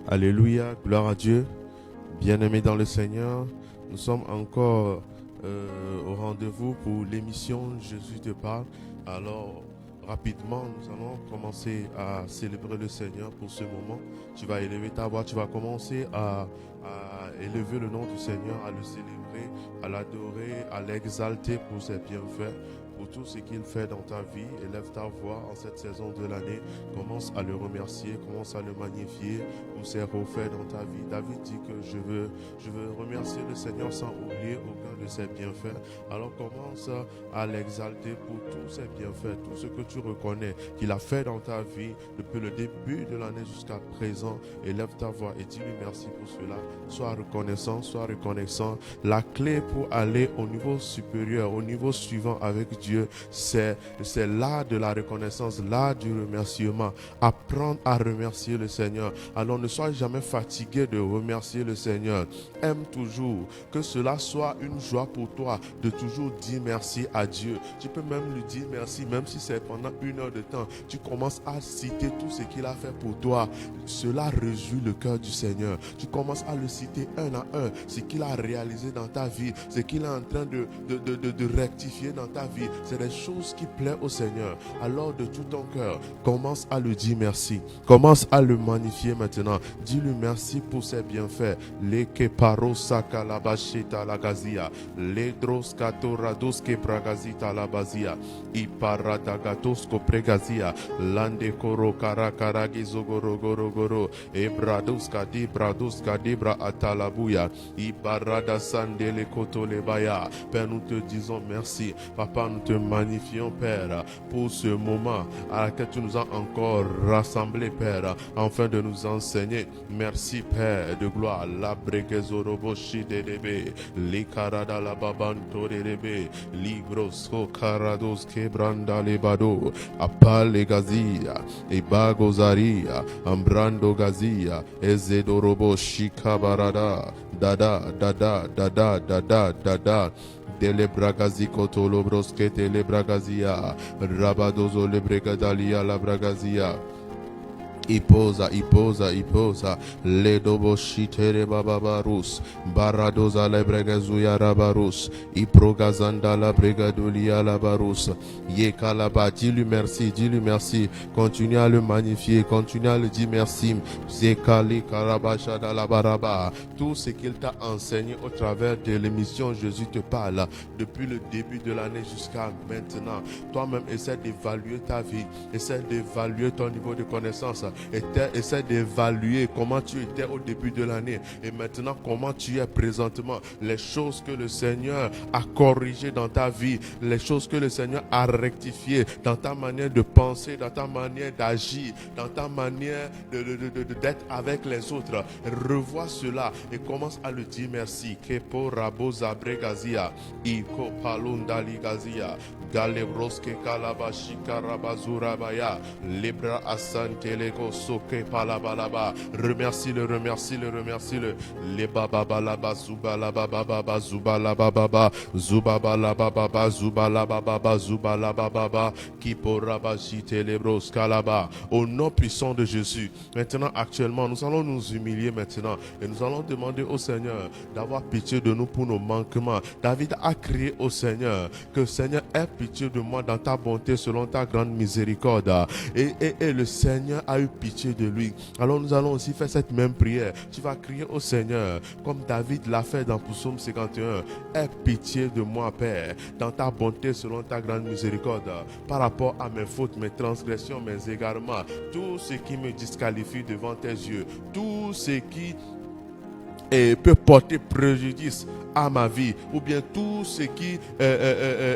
Alléluia, gloire à Dieu. Bien-aimés dans le Seigneur, nous sommes encore au rendez-vous pour l'émission Jésus te parle. Alors, rapidement, nous allons commencer à célébrer le Seigneur pour ce moment. Tu vas élever ta voix, tu vas commencer à élever le nom du Seigneur, à le célébrer, à l'adorer, à l'exalter pour ses bienfaits, pour tout ce qu'il fait dans ta vie. Élève ta voix en cette saison de l'année. Commence à le remercier, commence à le magnifier pour ses refaits dans ta vie. David dit que je veux remercier le Seigneur sans oublier aucun de ses bienfaits. Alors commence à l'exalter pour tous ses bienfaits, tout ce que tu reconnais qu'il a fait dans ta vie depuis le début de l'année jusqu'à présent. Élève ta voix et dis-lui merci pour cela. Sois reconnaissant, sois reconnaissant. La clé pour aller au niveau supérieur, au niveau suivant avec Dieu, c'est là de la reconnaissance, là du remerciement. Apprendre à remercier le Seigneur. Alors ne sois jamais fatigué de remercier le Seigneur. Aime toujours que cela soit une joie pour toi de toujours dire merci à Dieu. Tu peux même lui dire merci, même si c'est pendant 1 heure de temps. Tu commences à citer tout ce qu'il a fait pour toi. Cela réjouit le cœur du Seigneur. Tu commences à le citer un à un, ce qu'il a réalisé dans ta vie, ce qu'il est en train de rectifier dans ta vie. C'est des choses qui plaisent au Seigneur. Alors de tout ton cœur, commence à le dire merci. Commence à le magnifier maintenant. Dis-lui merci pour ses bienfaits. Les keparosaka la bashita la gazia. Les droskato radoske bragazita la bazia. Iparadagatosko pregazia. Lande koro karakaragi zogorogorogoro. Ebradoska di bradoska dibra atalabuya. Ibarada sandele kotole baya. Père, nous te disons merci. Papa, nous te magnifions, Père, pour ce moment à laquelle tu nous as encore rassemblés, Père, afin de nous enseigner. Merci, Père de gloire. La bregezoroboshi dedebe, li karada la babanto dedebe, li grosso karados kebranda lebado, apale gazia, ebagozaria, ambrando gazia, ezedoroboshi kabarada, dada, dada, dada, dada, dada. Dele bragazi kotolo broske tele bragazia, rabadozo le bregadalia la bragazia. Iposa, le dobo shitere babarus, baradoza la bregazuya rabarus, iprogazanda la bregadulia la barus, ye kalaba, dis-lui merci, continue à le magnifier, continue à le dire merci, zekali karabasha da la baraba, tout ce qu'il t'a enseigné au travers de l'émission Jésus te parle, depuis le début de l'année jusqu'à maintenant. Toi-même, essaie d'évaluer ta vie, essaie d'évaluer ton niveau de connaissance, essaie d'évaluer comment tu étais au début de l'année et maintenant comment tu es présentement. Les choses que le Seigneur a corrigées dans ta vie, les choses que le Seigneur a rectifiées dans ta manière de penser, dans ta manière d'agir, dans ta manière d'être avec les autres. Revois cela et commence à le dire merci. Kepo rabo zabregazia, iko palundali gazia, galebroske kalabashi karabazurabaya, lebra asante lego soke palabalaba. Remercie-le. Le bababalaba zubalababa zubalababa zubabalababa zubalababa zubalababa kiporabashi telebros kalaba. Au nom puissant de Jésus. Maintenant, actuellement, nous allons nous humilier maintenant et nous allons demander au Seigneur d'avoir pitié de nous pour nos manquements. David a crié au Seigneur que Seigneur aie pitié de moi dans ta bonté selon ta grande miséricorde. Et le Seigneur a eu pitié de lui. Alors nous allons aussi faire cette même prière. Tu vas crier au Seigneur comme David l'a fait dans Psaume 51. Aie pitié de moi, Père, dans ta bonté selon ta grande miséricorde, par rapport à mes fautes, mes transgressions, mes égarements, tout ce qui me disqualifie devant tes yeux, tout ce qui peut porter préjudice à ma vie, ou bien tout ce qui est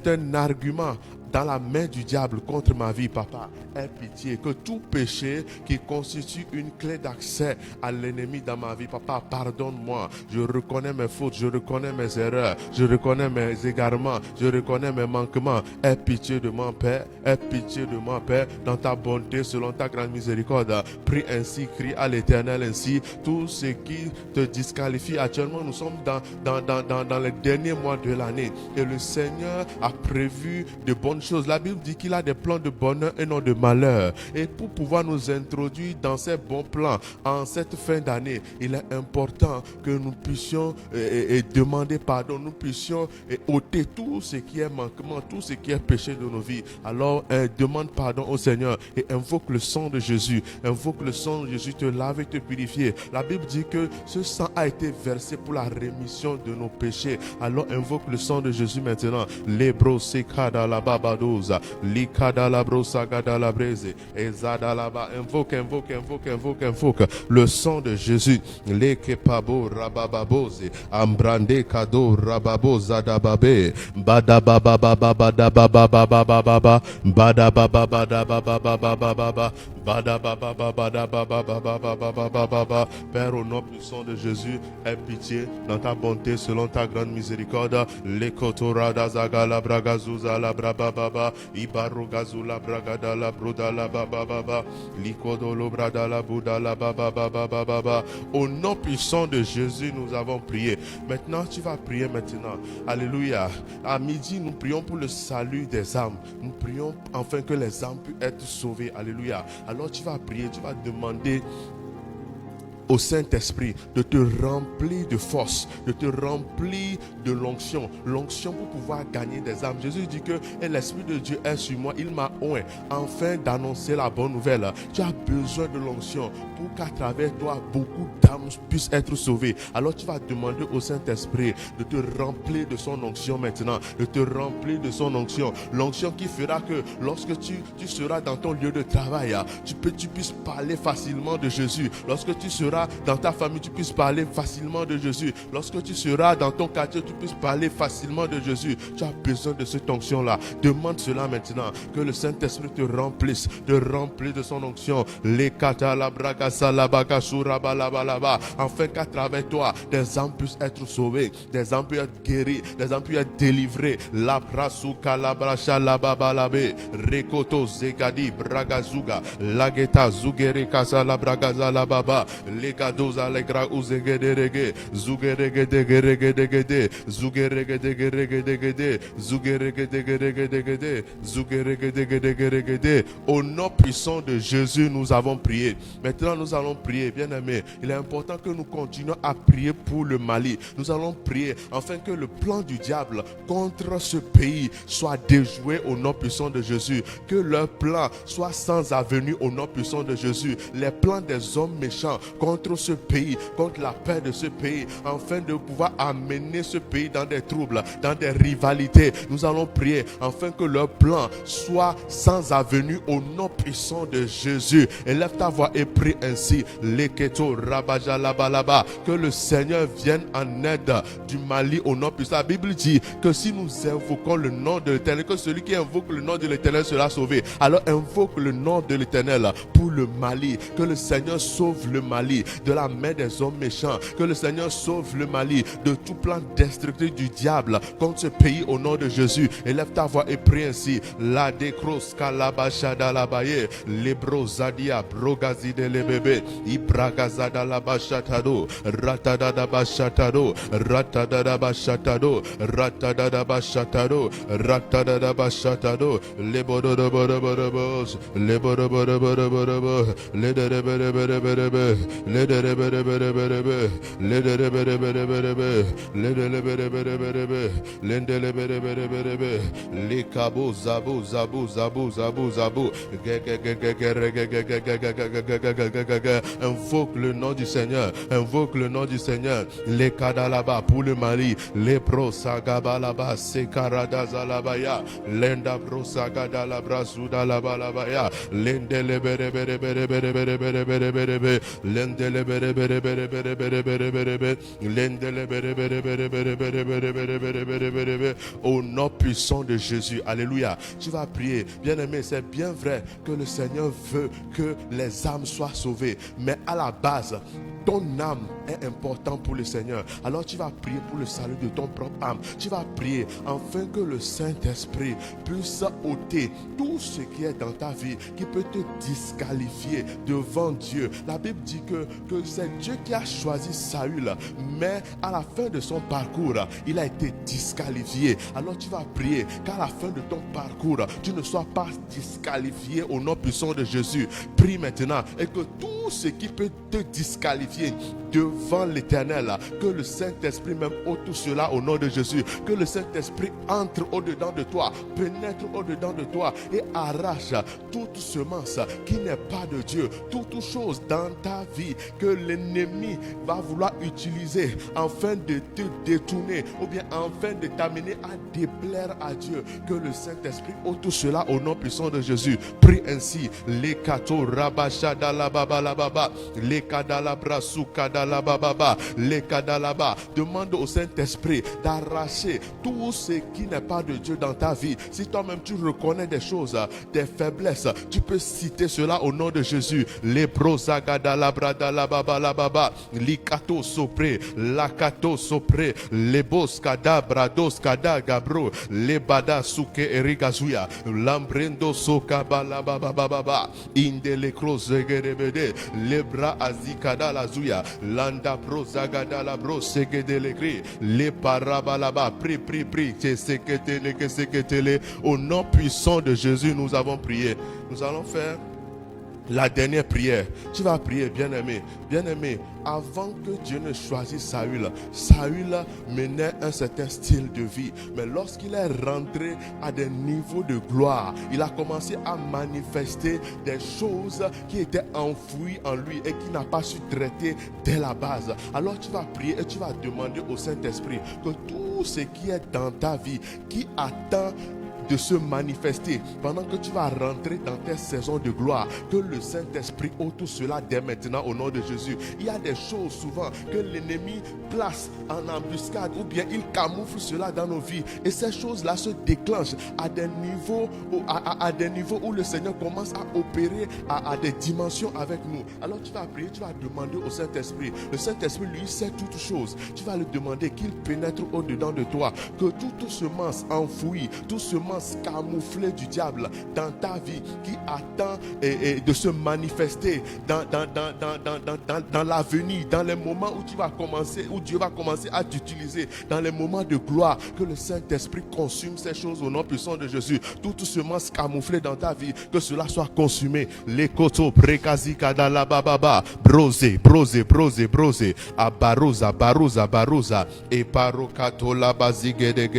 un argument dans la main du diable contre ma vie, papa, aie pitié, que tout péché qui constitue une clé d'accès à l'ennemi dans ma vie, papa, pardonne-moi, je reconnais mes fautes, je reconnais mes erreurs, je reconnais mes égarements, je reconnais mes manquements, aie pitié de moi, Père, aie pitié de moi, Père, dans ta bonté, selon ta grande miséricorde, prie ainsi, crie à l'Éternel ainsi, tout ce qui te disqualifie. Actuellement, nous sommes dans les derniers mois de l'année, et le Seigneur a prévu de bonnes bonnes choses. La Bible dit qu'il a des plans de bonheur et non de malheur. Et pour pouvoir nous introduire dans ces bons plans, en cette fin d'année, il est important que nous puissions demander pardon, nous puissions ôter tout ce qui est manquement, tout ce qui est péché de nos vies. Alors, demande pardon au Seigneur et invoque le sang de Jésus. Invoque le sang de Jésus te lave et te purifier. La Bible dit que ce sang a été versé pour la rémission de nos péchés. Alors, invoque le sang de Jésus maintenant. Lebro sekada la babadoza, likada la brosagada la breze, ezada la ba. Invoque le sang de Jésus. Lekepabo rabababose, ambrande kado rababoza dababe, badabababababababababa, badababababababababa, badabababababababababa. Père, au nom puissant de Jésus, aie pitié dans ta bonté selon ta grande miséricorde. Lekotorada zagala bragazuza la brabababa, ibarugazula bragada la bruda la bababa, likodolo brada la buda la bababa. Au nom puissant de Jésus, nous avons prié. Maintenant, tu vas prier maintenant. Alléluia. À midi, nous prions pour le salut des âmes. Nous prions afin que les âmes puissent être sauvées. Alléluia. Alors tu vas prier, tu vas demander au Saint-Esprit de te remplir de force, de te remplir de l'onction. L'onction pour pouvoir gagner des âmes. Jésus dit que l'Esprit de Dieu est sur moi. Il m'a oint afin d'annoncer la bonne nouvelle. Tu as besoin de l'onction pour qu'à travers toi, beaucoup d'âmes puissent être sauvées. Alors tu vas demander au Saint-Esprit de te remplir de son onction maintenant. De te remplir de son onction. L'onction qui fera que lorsque tu seras dans ton lieu de travail, tu puisses parler facilement de Jésus. Lorsque tu seras dans ta famille, tu puisses parler facilement de Jésus. Lorsque tu seras dans ton quartier, tu puisses parler facilement de Jésus. Tu as besoin de cette onction-là. Demande cela maintenant. Que le Saint-Esprit te remplisse de son onction. Afin qu'à travers toi, des âmes puissent être sauvées, des âmes puissent être guéries, des âmes puissent être délivrées. La prasuka la bracha la babalabe, rekoto zegadi bragazuga, lageta zugere kasa la bragaza la baba. Legadoza legra uzegederege zugeregedegedegede zugeregedegedegede zugeregedegedegede. Au nom puissant de Jésus, nous avons prié. Maintenant, nous allons prier, bien-aimés. Il est important que nous continuions à prier pour le Mali. Nous allons prier afin que le plan du diable contre ce pays soit déjoué au nom puissant de Jésus. Que leur plan soit sans avenue au nom puissant de Jésus. Les plans des hommes méchants contre ce pays, contre la paix de ce pays, afin de pouvoir amener ce pays dans des troubles, dans des rivalités. Nous allons prier afin que leur plan soit sans avenue au nom puissant de Jésus. Élève ta voix et prie ainsi. Leketo rabajalabalaba. Que le Seigneur vienne en aide du Mali au nom puissant. La Bible dit que si nous invoquons le nom de l'Éternel, que celui qui invoque le nom de l'Éternel sera sauvé. Alors invoque le nom de l'Éternel pour le Mali. Que le Seigneur sauve le Mali de la main des hommes méchants. Que le Seigneur sauve le Mali de tout plan destructif du diable contre ce pays au nom de Jésus. Élève ta voix et prie ainsi. La décros kalabashada labaye, lebrozadia brogazide le bébé, ibragazada la bashatado, ratadada bashatado, ratadada bashatado, ratadada bashatado, ratadada bashatado, lebodobodobodobos, lebodobodobodobos, ledereberebereberebe, ledereberebereberebe, ledereberebereberebe, ledereberebereberebe, lendelebereberebe, lekabo zabu zabu zabu zabu zabu. Invoque le nom du Seigneur, invoque le nom du Seigneur. Les kadalaba pour le Mali, les pro sagabalaba sekarada zalabaya, lenda pro sagada la brasuda la balabaya, lendele bere bere bere bere bere bere bere bere bere, lendele bere bere bere bere bere bere bere bere, lendele bere bere bere bere bere bere bere bere bere bere bere. Au nom puissant de Jésus, alléluia. Tu vas prier, bien-aimé, c'est bien vrai que le Seigneur veut que les âmes soient sauvées, mais à la base, ton âme est importante pour le Seigneur. Alors tu vas prier pour le salut de ton propre âme. Tu vas prier afin que le Saint-Esprit puisse ôter tout ce qui est dans ta vie qui peut te disqualifier devant Dieu. La Bible dit que que c'est Dieu qui a choisi Saül, mais à la fin de son parcours, il a été disqualifié. Alors tu vas prier qu'à la fin de ton parcours, tu ne sois pas disqualifié au nom puissant de Jésus. Prie maintenant et que tout ce qui peut te disqualifier devant l'Éternel, que le Saint-Esprit même ôte tout cela au nom de Jésus. Que le Saint-Esprit entre au-dedans de toi, pénètre au-dedans de toi et arrache toute semence qui n'est pas de Dieu, toute chose dans ta vie que l'ennemi va vouloir utiliser afin de te détourner ou bien afin de t'amener à déplaire à Dieu. Que le Saint-Esprit ôte tout cela au nom puissant de Jésus. Prie ainsi. Les kato rabashada la baba la baba, les kadala brasukada la baba, les kadalaba. Demande au Saint-Esprit d'arracher tout ce qui n'est pas de Dieu dans ta vie. Si toi-même tu reconnais des choses, des faiblesses, tu peux citer cela au nom de Jésus. Les brosagada la brada la baba, likato sopre, lakato sopre, les boskada brados kada gabro, les bada suke erigazuya, lambrendo soka bala baba, indele krozegerebede, les bras azikada la zuya, landa brosagada la brosegede gris, les parabalaba, pri, au nom puissant de Jésus, nous avons prié. Nous allons faire la dernière prière. Tu vas prier, bien-aimé. Bien-aimé, avant que Dieu ne choisisse Saül, Saül menait un certain style de vie. Mais lorsqu'il est rentré à des niveaux de gloire, il a commencé à manifester des choses qui étaient enfouies en lui et qu'il n'a pas su traiter dès la base. Alors tu vas prier et tu vas demander au Saint-Esprit que tout ce qui est dans ta vie, qui attend de se manifester pendant que tu vas rentrer dans tes saisons de gloire, que le Saint-Esprit ôte tout cela dès maintenant au nom de Jésus. Il y a des choses souvent que l'ennemi place en embuscade ou bien il camoufle cela dans nos vies et ces choses-là se déclenchent à des niveaux où le Seigneur commence à opérer à des dimensions avec nous. Alors tu vas prier, tu vas demander au Saint-Esprit. Le Saint-Esprit lui sait toutes choses. Tu vas lui demander qu'il pénètre au-dedans de toi, que toute semence enfouie, toute semence camouflé du diable dans ta vie qui attend de se manifester dans l'avenir, dans les moments où tu vas commencer, où Dieu va commencer à t'utiliser, dans les moments de gloire, que le Saint-Esprit consume ces choses au nom puissant de Jésus. Toute semence camouflée dans ta vie, que cela soit consumé. Les koto prekazi kadala bababa, brose, baroza, et parokato la bazigede,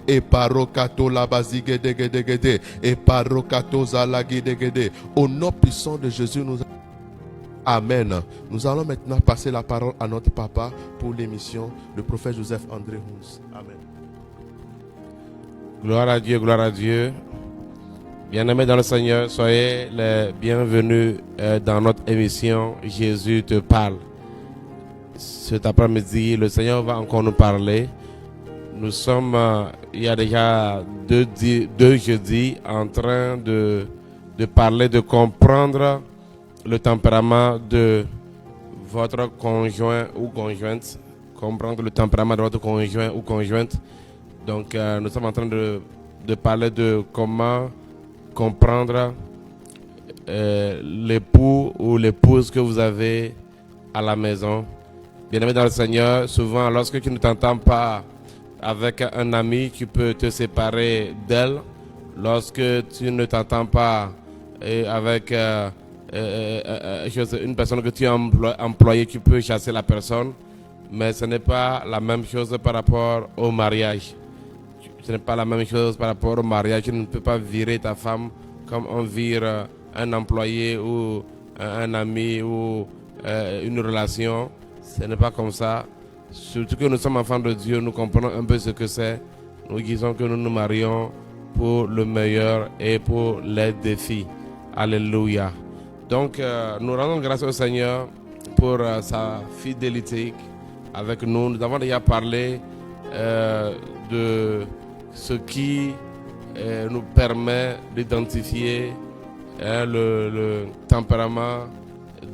et parokato la bazigede, et parokato la gede. Au nom puissant de Jésus, nous Amen. Nous allons maintenant passer la parole à notre papa pour l'émission, le prophète Joseph André Huns. Amen. Gloire à Dieu, gloire à Dieu. Bien-aimés dans le Seigneur, soyez les bienvenus dans notre émission Jésus te parle. Cet après-midi, le Seigneur va encore nous parler. Nous sommes, il y a déjà deux jeudis, en train de parler, de comprendre le tempérament de votre conjoint ou conjointe. Comprendre le tempérament de votre conjoint ou conjointe. Donc, nous sommes en train de parler de comment comprendre l'époux ou l'épouse que vous avez à la maison. Bien-aimé dans le Seigneur, souvent, lorsque tu ne t'entends pas avec un ami, tu peux te séparer d'elle. Lorsque tu ne t'entends pas avec une personne que tu as employée, tu peux chasser la personne. Mais ce n'est pas la même chose par rapport au mariage. Ce n'est pas la même chose par rapport au mariage. Tu ne peux pas virer ta femme comme on vire un employé ou un ami ou une relation. Ce n'est pas comme ça. Surtout que nous sommes enfants de Dieu, nous comprenons un peu ce que c'est. Nous disons que nous nous marions pour le meilleur et pour les défis. Alléluia. Donc, nous rendons grâce au Seigneur pour sa fidélité avec nous. Nous avons déjà parlé de ce qui nous permet d'identifier le tempérament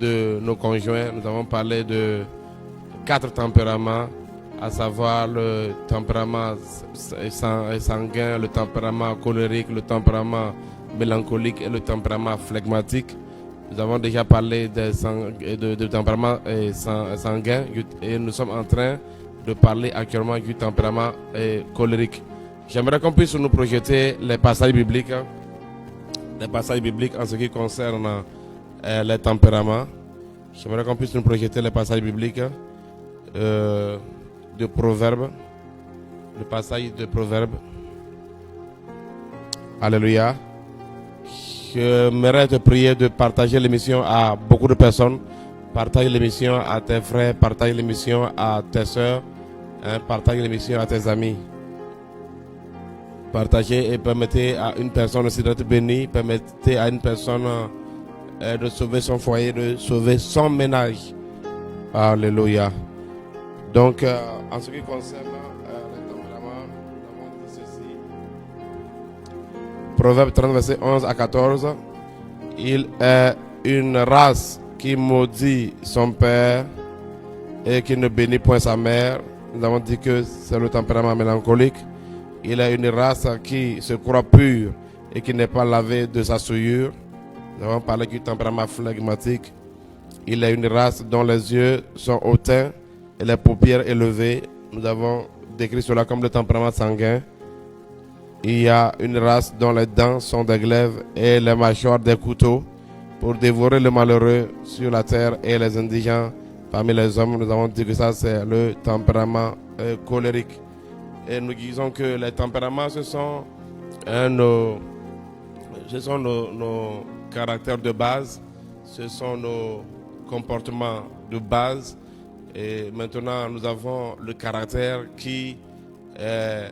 de nos conjoints. Nous avons parlé de 4 tempéraments, à savoir le tempérament sanguin, le tempérament colérique, le tempérament mélancolique et le tempérament flegmatique. Nous avons déjà parlé de tempérament sanguin et nous sommes en train de parler actuellement du tempérament colérique. J'aimerais qu'on puisse nous projeter les passages bibliques en ce qui concerne les tempéraments. J'aimerais qu'on puisse nous projeter les passages bibliques de Proverbes. Le passage de Proverbes. Alléluia. J'aimerais te prier de partager l'émission à beaucoup de personnes. Partage l'émission à tes frères, partage l'émission à tes soeurs, partage l'émission à tes amis. Partagez et permettez à une personne aussi d'être bénie, permettez à une personne de sauver son foyer, de sauver son ménage. Alléluia. Donc, en ce qui concerne les tempéraments, nous avons dit ceci. Proverbe 30, verset 11 à 14. Il est une race qui maudit son père et qui ne bénit point sa mère. Nous avons dit que c'est le tempérament mélancolique. Il est une race qui se croit pure et qui n'est pas lavée de sa souillure. Nous avons parlé du tempérament flegmatique. Il est une race dont les yeux sont hautains et les paupières élevées. Nous avons décrit cela comme le tempérament sanguin. Il y a une race dont les dents sont des glaives et les mâchoires des couteaux pour dévorer le malheureux sur la terre et les indigents parmi les hommes. Nous avons dit que ça c'est le tempérament colérique. Et nous disons que les tempéraments ce sont nos caractères de base, ce sont nos comportements de base. Et maintenant nous avons le caractère qui est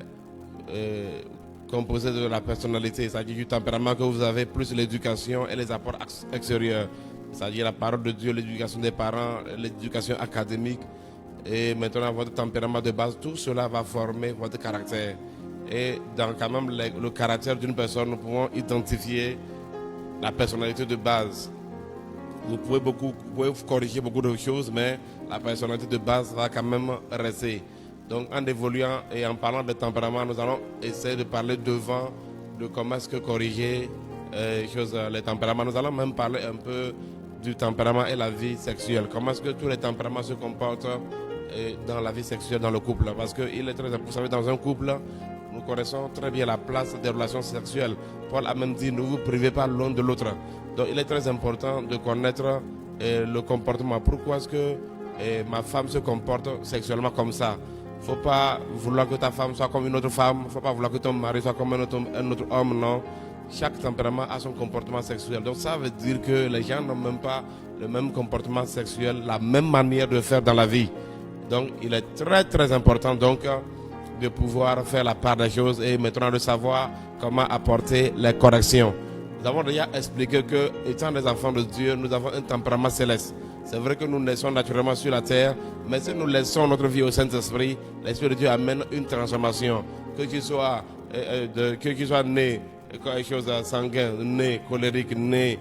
composé de la personnalité, c'est-à-dire du tempérament que vous avez, plus l'éducation et les apports extérieurs, c'est-à-dire la parole de Dieu, l'éducation des parents, l'éducation académique. Et maintenant votre tempérament de base, tout cela va former votre caractère. Et dans quand même le caractère d'une personne, nous pouvons identifier la personnalité de base. Vous pouvez corriger beaucoup de choses, mais la personnalité de base va quand même rester. Donc en évoluant et en parlant de tempérament, nous allons essayer de parler devant de comment est-ce que corriger les tempéraments. Nous allons même parler un peu du tempérament et la vie sexuelle. Comment est-ce que tous les tempéraments se comportent dans la vie sexuelle, dans le couple. Parce qu'il est très important, vous savez, dans un couple, nous connaissons très bien la place des relations sexuelles. Paul a même dit, ne vous privez pas l'un de l'autre. Donc il est très important de connaître le comportement. Pourquoi est-ce que ma femme se comporte sexuellement comme ça? Il ne faut pas vouloir que ta femme soit comme une autre femme. Il ne faut pas vouloir que ton mari soit comme un autre homme, non. Chaque tempérament a son comportement sexuel. Donc ça veut dire que les gens n'ont même pas le même comportement sexuel, la même manière de faire dans la vie. Donc il est très très important donc de pouvoir faire la part des choses et maintenant de savoir comment apporter les corrections. Nous avons déjà expliqué que, étant des enfants de Dieu, nous avons un tempérament céleste. C'est vrai que nous naissons naturellement sur la terre, mais si nous laissons notre vie au Saint-Esprit, l'Esprit de Dieu amène une transformation. Que tu sois né quelque chose de sanguin, né colérique, né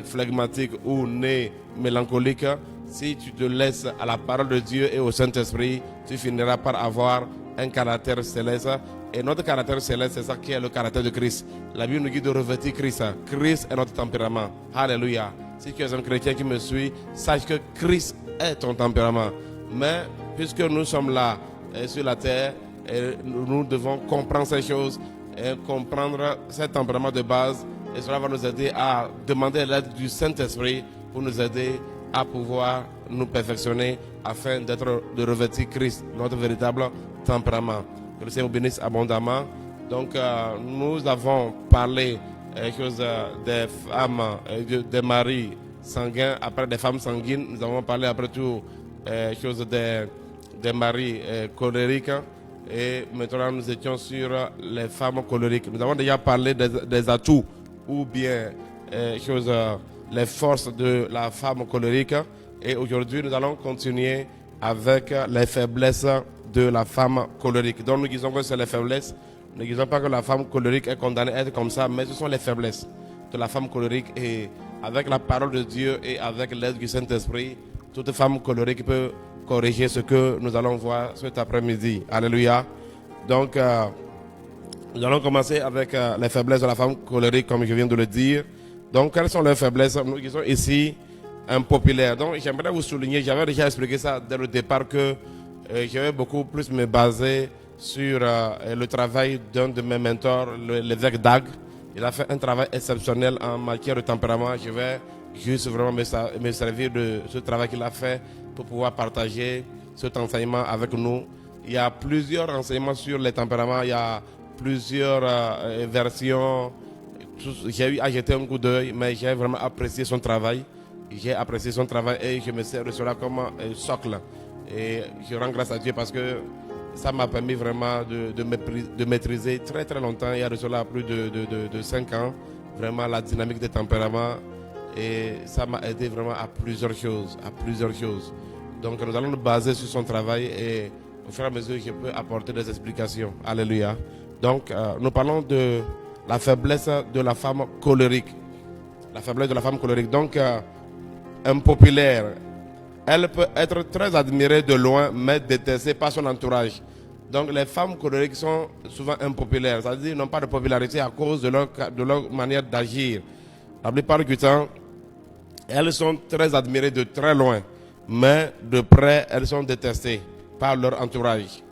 flegmatique ou né mélancolique, si tu te laisses à la parole de Dieu et au Saint-Esprit, tu finiras par avoir un caractère céleste. Et notre caractère céleste, c'est ça qui est le caractère de Christ. La Bible nous dit de revêtir Christ. Christ est notre tempérament. Alléluia. Si tu es un chrétien qui me suit, sache que Christ est ton tempérament. Mais puisque nous sommes là sur la terre, nous devons comprendre ces choses et comprendre ce tempérament de base. Et cela va nous aider à demander l'aide du Saint-Esprit pour nous aider à pouvoir nous perfectionner afin de revêtir Christ, notre véritable tempérament. Que le Seigneur vous bénisse abondamment. Donc, nous avons parlé des femmes, des maris sanguins, après des femmes sanguines. Nous avons parlé après tout des maris colériques. Et maintenant, nous étions sur les femmes colériques. Nous avons déjà parlé des atouts ou bien les forces de la femme colérique. Et aujourd'hui, nous allons continuer avec les faiblesses de la femme colérique. Donc nous disons que c'est les faiblesses. Nous ne disons pas que la femme colérique est condamnée à être comme ça, mais ce sont les faiblesses de la femme colérique. Et avec la parole de Dieu et avec l'aide du Saint-Esprit, toute femme colérique peut corriger ce que nous allons voir cet après-midi. Alléluia. Donc, nous allons commencer avec les faiblesses de la femme colérique, comme je viens de le dire. Donc, quelles sont leurs faiblesses? Nous qui sommes ici impopulaires. Donc, j'aimerais vous souligner, j'avais déjà expliqué ça dès le départ, que je vais beaucoup plus me baser sur le travail d'un de mes mentors, l'évêque Dag. Il a fait un travail exceptionnel en matière de tempérament. Je vais juste vraiment me servir de ce travail qu'il a fait pour pouvoir partager cet enseignement avec nous. Il y a plusieurs enseignements sur les tempéraments, il y a plusieurs versions. J'ai eu à jeter un coup d'œil, mais j'ai vraiment apprécié son travail. J'ai apprécié son travail et je me sers de cela comme un socle. Et je rends grâce à Dieu parce que ça m'a permis vraiment de maîtriser très très longtemps, il y a de cela plus de 5 ans, vraiment la dynamique des tempéraments. Et ça m'a aidé vraiment à plusieurs choses, Donc nous allons nous baser sur son travail et au fur et à mesure je peux apporter des explications. Alléluia. Donc nous parlons de la faiblesse de la femme colérique. La faiblesse de la femme colérique. Donc impopulaire. Elle peut être très admirée de loin, mais détestée par son entourage. Donc les femmes colériques sont souvent impopulaires, c'est-à-dire qu'elles n'ont pas de popularité à cause de leur manière d'agir. La plupart du temps, elles sont très admirées de très loin, mais de près, elles sont détestées par leur entourage.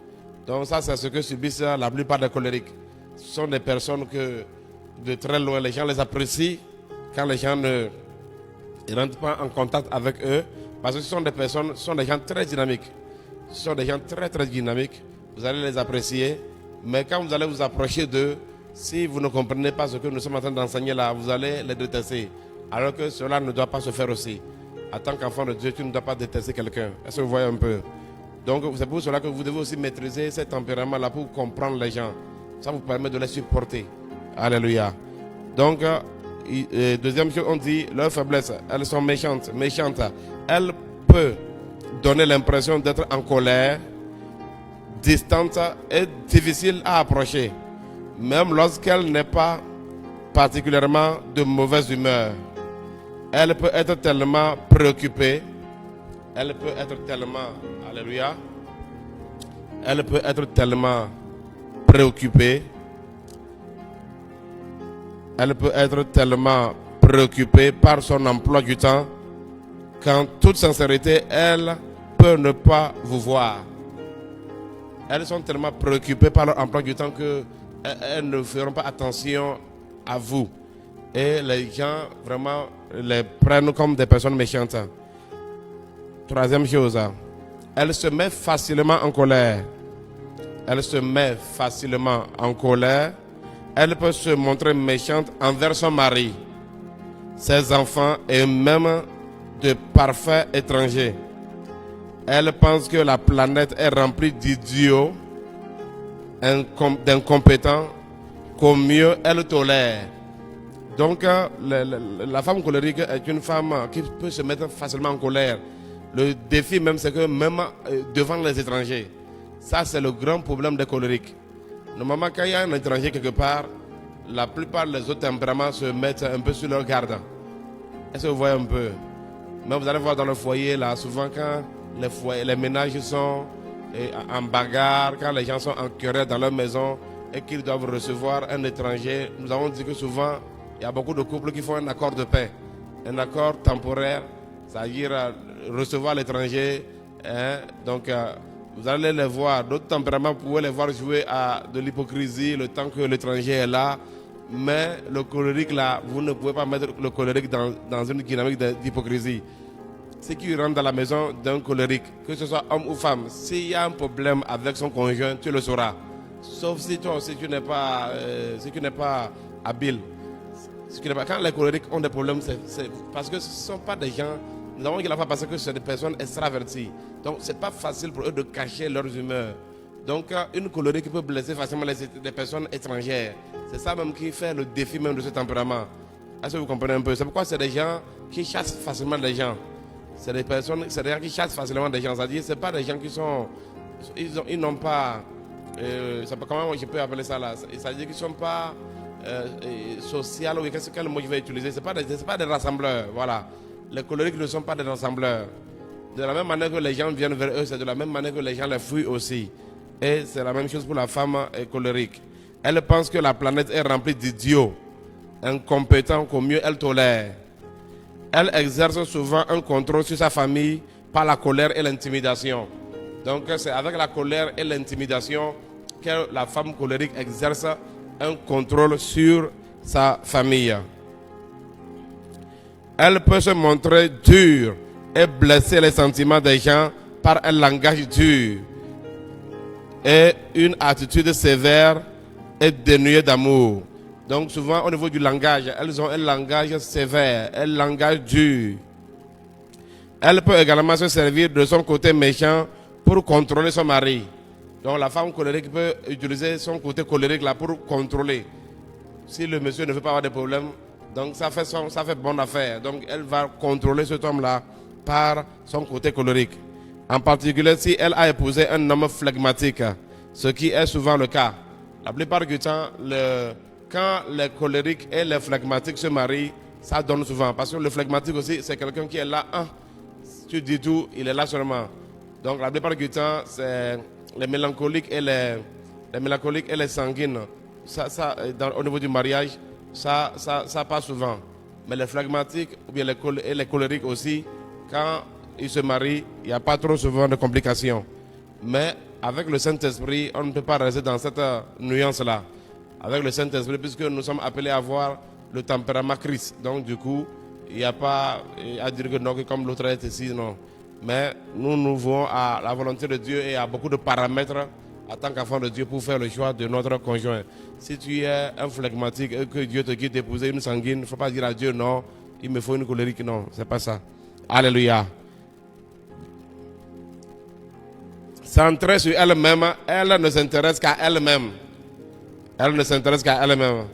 Donc ça, c'est ce que subissent la plupart des colériques. Ce sont des personnes que de très loin, les gens les apprécient quand les gens ne rentrent pas en contact avec eux. Parce que ce sont des personnes, ce sont des gens très dynamiques. Ce sont des gens très très dynamiques. Vous allez les apprécier. Mais quand vous allez vous approcher d'eux, si vous ne comprenez pas ce que nous sommes en train d'enseigner là, vous allez les détester. Alors que cela ne doit pas se faire aussi. En tant qu'enfant de Dieu, tu ne dois pas détester quelqu'un. Est-ce que vous voyez un peu? Donc c'est pour cela que vous devez aussi maîtriser ce tempérament-là pour comprendre les gens. Ça vous permet de les supporter. Alléluia. Donc, deuxième chose, on dit, leurs faiblesses, elles sont méchantes. Elle peut donner l'impression d'être en colère, distante et difficile à approcher, même lorsqu'elle n'est pas particulièrement de mauvaise humeur. Elle peut être tellement préoccupée. Alléluia. Elle peut être tellement préoccupée. Elle peut être tellement préoccupée par son emploi du temps qu'en toute sincérité, elle peut ne pas vous voir. Elles sont tellement préoccupées par leur emploi du temps qu'elles ne feront pas attention à vous. Et les gens vraiment les prennent comme des personnes méchantes. Troisième chose, elle se met facilement en colère. Elle peut se montrer méchante envers son mari, ses enfants et même de parfaits étrangers. Elle pense que la planète est remplie d'idiots, d'incompétents, qu'au mieux elle tolère. Donc la femme colérique est une femme qui peut se mettre facilement en colère. Le défi même, c'est que même devant les étrangers, ça c'est le grand problème des colériques. Normalement, quand il y a un étranger quelque part, la plupart des autres tempéraments se mettent un peu sur leur garde. Est-ce que vous voyez un peu? Mais vous allez voir dans le foyer, là, souvent quand les ménages sont en bagarre, quand les gens sont en querelle dans leur maison et qu'ils doivent recevoir un étranger, nous avons dit que souvent, il y a beaucoup de couples qui font un accord de paix, un accord temporaire, c'est-à-dire recevoir l'étranger. Donc, vous allez les voir, d'autres tempéraments, vous pouvez les voir jouer à de l'hypocrisie le temps que l'étranger est là. Mais le colérique là, vous ne pouvez pas mettre le colérique dans une dynamique d'hypocrisie. Ce qui rentre dans la maison d'un colérique, que ce soit homme ou femme, s'il y a un problème avec son conjoint, tu le sauras. Sauf si toi aussi tu n'es pas habile. Quand les colériques ont des problèmes, c'est parce que ce ne sont pas des gens. Nous avons dit la fois parce que c'est des personnes extraverties. Donc ce n'est pas facile pour eux de cacher leurs humeurs. Donc une colérique peut blesser facilement des personnes étrangères. C'est ça même qui fait le défi même de ce tempérament. Est-ce que vous comprenez un peu? C'est pourquoi c'est des gens qui chassent facilement les gens. C'est des gens qui chassent facilement des gens. C'est-à-dire c'est pas des gens qui sont... Ils n'ont pas... comment je peux appeler ça là? C'est-à-dire qu'ils ne sont pas sociaux. Ou quel mot je vais utiliser? Ce n'est pas des rassembleurs. Voilà. Les colériques ne sont pas des rassembleurs. De la même manière que les gens viennent vers eux, c'est de la même manière que les gens les fuient aussi. Et c'est la même chose pour la femme colérique. Elle pense que la planète est remplie d'idiots, incompétent qu'au mieux elle tolère. Elle exerce souvent un contrôle sur sa famille par la colère et l'intimidation. Donc c'est avec la colère et l'intimidation que la femme colérique exerce un contrôle sur sa famille. Elle peut se montrer dure et blesser les sentiments des gens par un langage dur et une attitude sévère et dénuée d'amour. Donc souvent au niveau du langage, elles ont un langage sévère, un langage dur. Elle peut également se servir de son côté méchant pour contrôler son mari. Donc la femme colérique peut utiliser son côté colérique là pour contrôler. Si le monsieur ne veut pas avoir de problème, donc ça fait bonne affaire. Donc elle va contrôler cet homme-là par son côté colérique. En particulier si elle a épousé un homme flegmatique, ce qui est souvent le cas. La plupart du temps, quand les colériques et les flegmatiques se marient, ça donne souvent. Parce que le flegmatique aussi, c'est quelqu'un qui est là. Tu dis tout, il est là seulement. Donc la plupart du temps, c'est les mélancoliques et les sanguines. Au niveau du mariage, ça passe souvent. Mais les flegmatiques ou bien les colériques aussi, quand ils se marient, il n'y a pas trop souvent de complications. Mais avec le Saint-Esprit, on ne peut pas rester dans cette nuance-là. Avec le Saint-Esprit, puisque nous sommes appelés à avoir le tempérament Christ. Donc du coup, il n'y a pas à dire que non, que comme l'autre est ici, non. Mais nous voulons à la volonté de Dieu et à beaucoup de paramètres en tant qu'enfant de Dieu pour faire le choix de notre conjoint. Si tu es un flegmatique et que Dieu te guide d'épouser une sanguine, il ne faut pas dire à Dieu non, il me faut une colérique, non, c'est pas ça. Alléluia. Centrée sur elle-même, elle ne s'intéresse qu'à elle-même. Elle ne s'intéresse qu'à elle-même.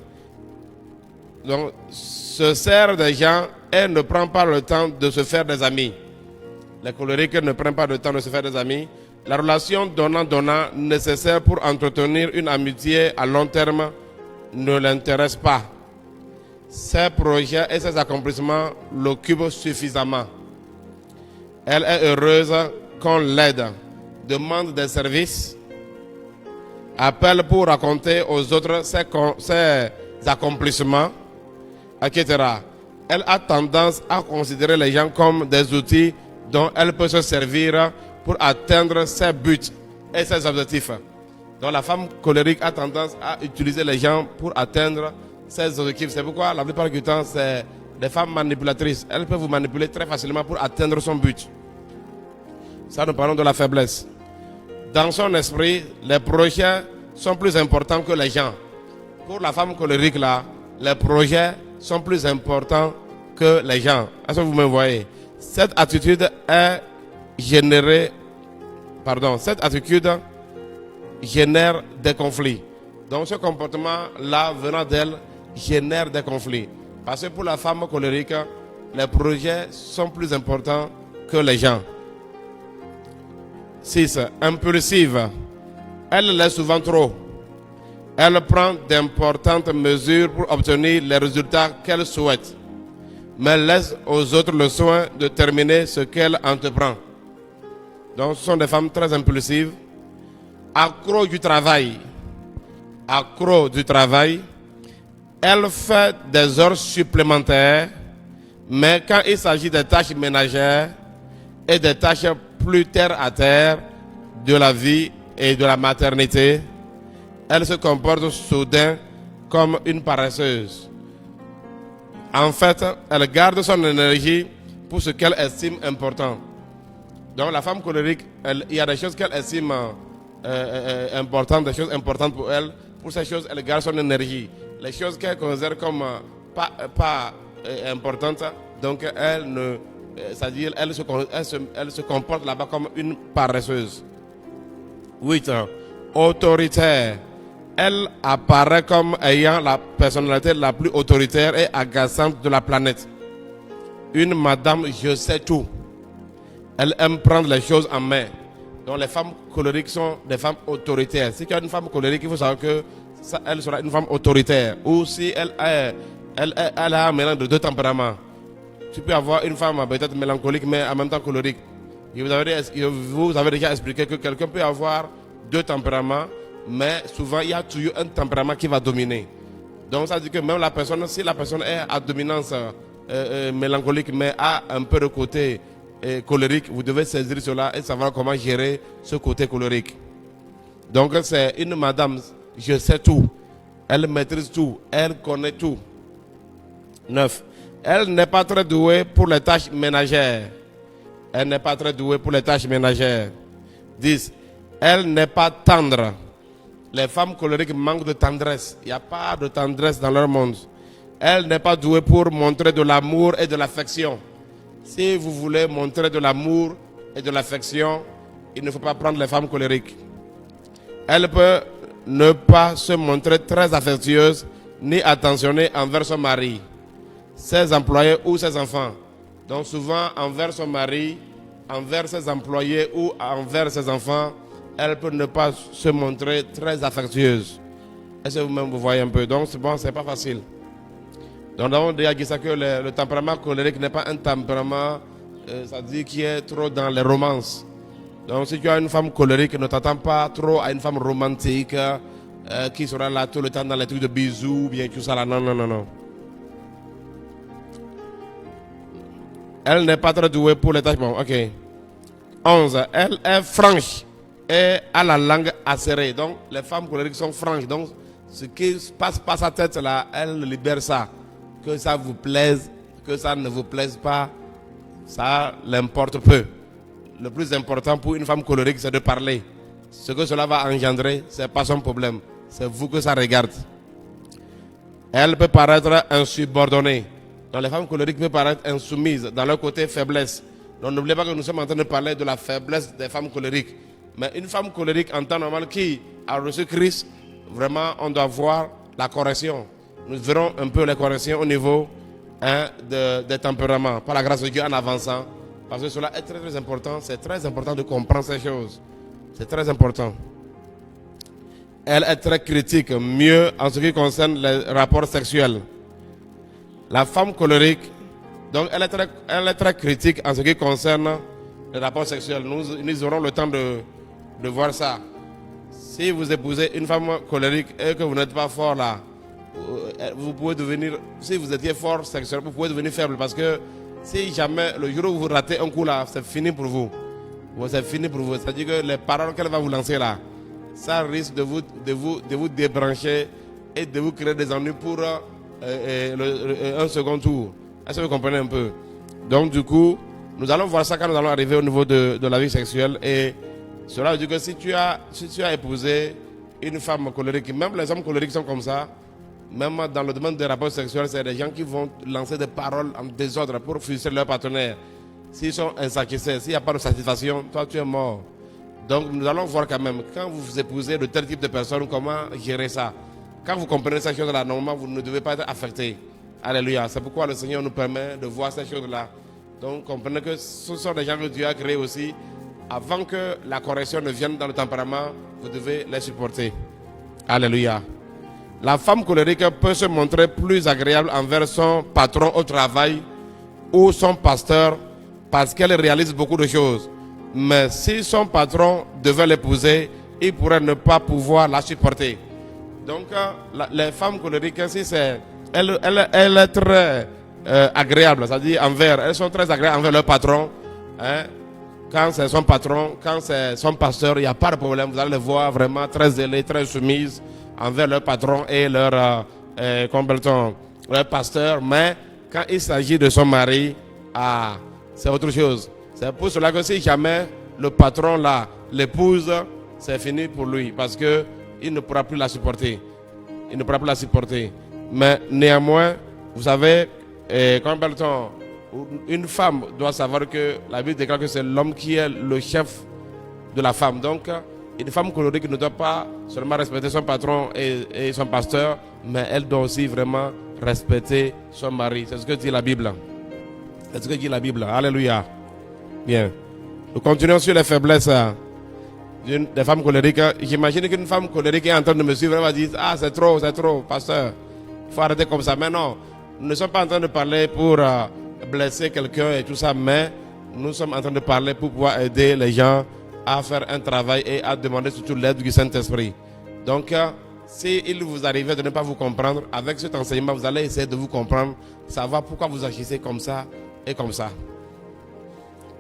Donc, se sert des gens et ne prend pas le temps de se faire des amis. Les colériques ne prennent pas le temps de se faire des amis. La relation donnant-donnant nécessaire pour entretenir une amitié à long terme ne l'intéresse pas. Ses projets et ses accomplissements l'occupent suffisamment. Elle est heureuse qu'on l'aide, demande des services, appelle pour raconter aux autres ses accomplissements, etc. Elle a tendance à considérer les gens comme des outils dont elle peut se servir pour atteindre ses buts et ses objectifs. Donc la femme colérique a tendance à utiliser les gens pour atteindre ses objectifs. C'est pourquoi la plupart du temps, c'est des femmes manipulatrices. Elles peuvent vous manipuler très facilement pour atteindre son but. Ça, nous parlons de la faiblesse. Dans son esprit, les projets sont plus importants que les gens. Pour la femme colérique là, les projets sont plus importants que les gens. Est-ce que vous me voyez? Cette attitude génère des conflits. Donc ce comportement-là venant d'elle génère des conflits. Parce que pour la femme colérique, les projets sont plus importants que les gens. 6. Impulsive. Elle l'est souvent trop. Elle prend d'importantes mesures pour obtenir les résultats qu'elle souhaite, mais laisse aux autres le soin de terminer ce qu'elle entreprend. Donc ce sont des femmes très impulsives, accro du travail. Elle fait des heures supplémentaires, mais quand il s'agit des tâches ménagères et des tâches plus terre à terre de la vie et de la maternité, elle se comporte soudain comme une paresseuse. En fait, elle garde son énergie pour ce qu'elle estime important. Donc la femme colérique, il y a des choses qu'elle estime importantes, des choses importantes pour elle. Pour ces choses, elle garde son énergie. Les choses qu'elle considère comme pas importantes, donc c'est-à-dire elle se comporte là-bas comme une paresseuse. 8. Autoritaire. Elle apparaît comme ayant la personnalité la plus autoritaire et agaçante de la planète. Une madame je sais tout. Elle aime prendre les choses en main. Donc les femmes colériques sont des femmes autoritaires. Si tu as une femme colérique, il faut savoir que elle sera une femme autoritaire. Ou si elle a un mélange de deux tempéraments. Tu peux avoir une femme peut-être mélancolique mais en même temps colérique. Et vous avez déjà expliqué que quelqu'un peut avoir deux tempéraments, mais souvent il y a toujours un tempérament qui va dominer. Donc ça veut dire que même la personne, si la personne est à dominance mélancolique, mais a un peu de côté colérique, vous devez saisir cela et savoir comment gérer ce côté colérique. Donc c'est une madame, je sais tout, elle maîtrise tout, elle connaît tout. 9. Elle n'est pas très douée pour les tâches ménagères. Elle n'est pas très douée pour les tâches ménagères. 10. Elle n'est pas tendre. Les femmes colériques manquent de tendresse. Il n'y a pas de tendresse dans leur monde. Elle n'est pas douée pour montrer de l'amour et de l'affection. Si vous voulez montrer de l'amour et de l'affection, il ne faut pas prendre les femmes colériques. Elle peut ne pas se montrer très affectueuse ni attentionnée envers son mari, ses employés ou ses enfants. Donc souvent envers son mari, envers ses employés ou envers ses enfants, elle peut ne pas se montrer très affectueuse. Est-ce que vous-même vous voyez un peu? Donc c'est bon, c'est pas facile. Donc nous avons déjà dit ça que le tempérament colérique n'est pas un tempérament, ça dit qui est trop dans les romances. Donc si tu as une femme colérique, ne t'attends pas trop à une femme romantique qui sera là tout le temps dans les trucs de bisous, bien tout ça là. Non, non, non, non. Elle n'est pas très douée pour les tâches. Bon, ok. 11. Elle est franche et a la langue acérée. Donc, les femmes colériques sont franches. Donc, ce qui passe par sa tête là, elle libère ça. Que ça vous plaise, que ça ne vous plaise pas, ça l'importe peu. Le plus important pour une femme colérique, c'est de parler. Ce que cela va engendrer, ce n'est pas son problème. C'est vous que ça regarde. Elle peut paraître insubordonnée. Donc les femmes colériques peuvent paraître insoumises dans leur côté faiblesse. Donc n'oubliez pas que nous sommes en train de parler de la faiblesse des femmes colériques. Mais une femme colérique en temps normal qui a reçu Christ, vraiment on doit voir la correction. Nous verrons un peu les corrections au niveau des tempéraments, par la grâce de Dieu en avançant. Parce que cela est très très important. C'est très important de comprendre ces choses. C'est très important. Elle est très critique, mieux en ce qui concerne les rapports sexuels. La femme colérique, donc elle est très critique en ce qui concerne les rapports sexuels. Nous aurons le temps de voir ça. Si vous épousez une femme colérique et que vous n'êtes pas fort là, vous pouvez devenir, si vous étiez fort sexuellement, vous pouvez devenir faible parce que si jamais le jour où vous ratez un coup là, c'est fini pour vous. C'est fini pour vous. C'est-à-dire que les paroles qu'elle va vous lancer là, ça risque de vous débrancher et de vous créer des ennuis pour un second tour. Est-ce que vous comprenez un peu? Donc du coup, nous allons voir ça quand nous allons arriver au niveau de la vie sexuelle. Et cela veut dire que si tu as épousé une femme colérique, même les hommes colériques sont comme ça, même dans le domaine des rapports sexuels, c'est des gens qui vont lancer des paroles en désordre pour frustrer leur partenaire. S'ils sont insatisfaits, s'il n'y a pas de satisfaction, toi tu es mort. Donc nous allons voir quand même, quand vous épousez de tel type de personnes, comment gérer ça. Quand vous comprenez ces choses-là, normalement, vous ne devez pas être affecté. Alléluia. C'est pourquoi le Seigneur nous permet de voir ces choses-là. Donc comprenez que ce sont des gens que Dieu a créés aussi. Avant que la correction ne vienne dans le tempérament, vous devez les supporter. Alléluia. La femme colérique peut se montrer plus agréable envers son patron au travail ou son pasteur parce qu'elle réalise beaucoup de choses. Mais si son patron devait l'épouser, il pourrait ne pas pouvoir la supporter. Donc, les femmes colériques, si elle est très agréable, c'est-à-dire elles sont très agréables envers leur patron. Hein? Quand c'est son patron, quand c'est son pasteur, il n'y a pas de problème. Vous allez les voir vraiment très zélées, très soumises envers leur patron et leur pasteur. Mais quand il s'agit de son mari, c'est autre chose. C'est pour cela que si jamais le patron là l'épouse, c'est fini pour lui parce que il ne pourra plus la supporter. Il ne pourra plus la supporter. Mais néanmoins, vous savez, une femme doit savoir que la Bible déclare que c'est l'homme qui est le chef de la femme. Donc, une femme colérique ne doit pas seulement respecter son patron et son pasteur, mais elle doit aussi vraiment respecter son mari. C'est ce que dit la Bible. C'est ce que dit la Bible. Alléluia. Bien. Nous continuons sur les faiblesses des femmes colériques. J'imagine qu'une femme colérique est en train de me suivre. Elle va dire, c'est trop, pasteur. Il faut arrêter comme ça. Mais non, nous ne sommes pas en train de parler pour blesser quelqu'un et tout ça, mais nous sommes en train de parler pour pouvoir aider les gens à faire un travail et à demander surtout l'aide du Saint-Esprit. Donc, s'il vous arrivait de ne pas vous comprendre, avec cet enseignement, vous allez essayer de vous comprendre, savoir pourquoi vous agissez comme ça et comme ça.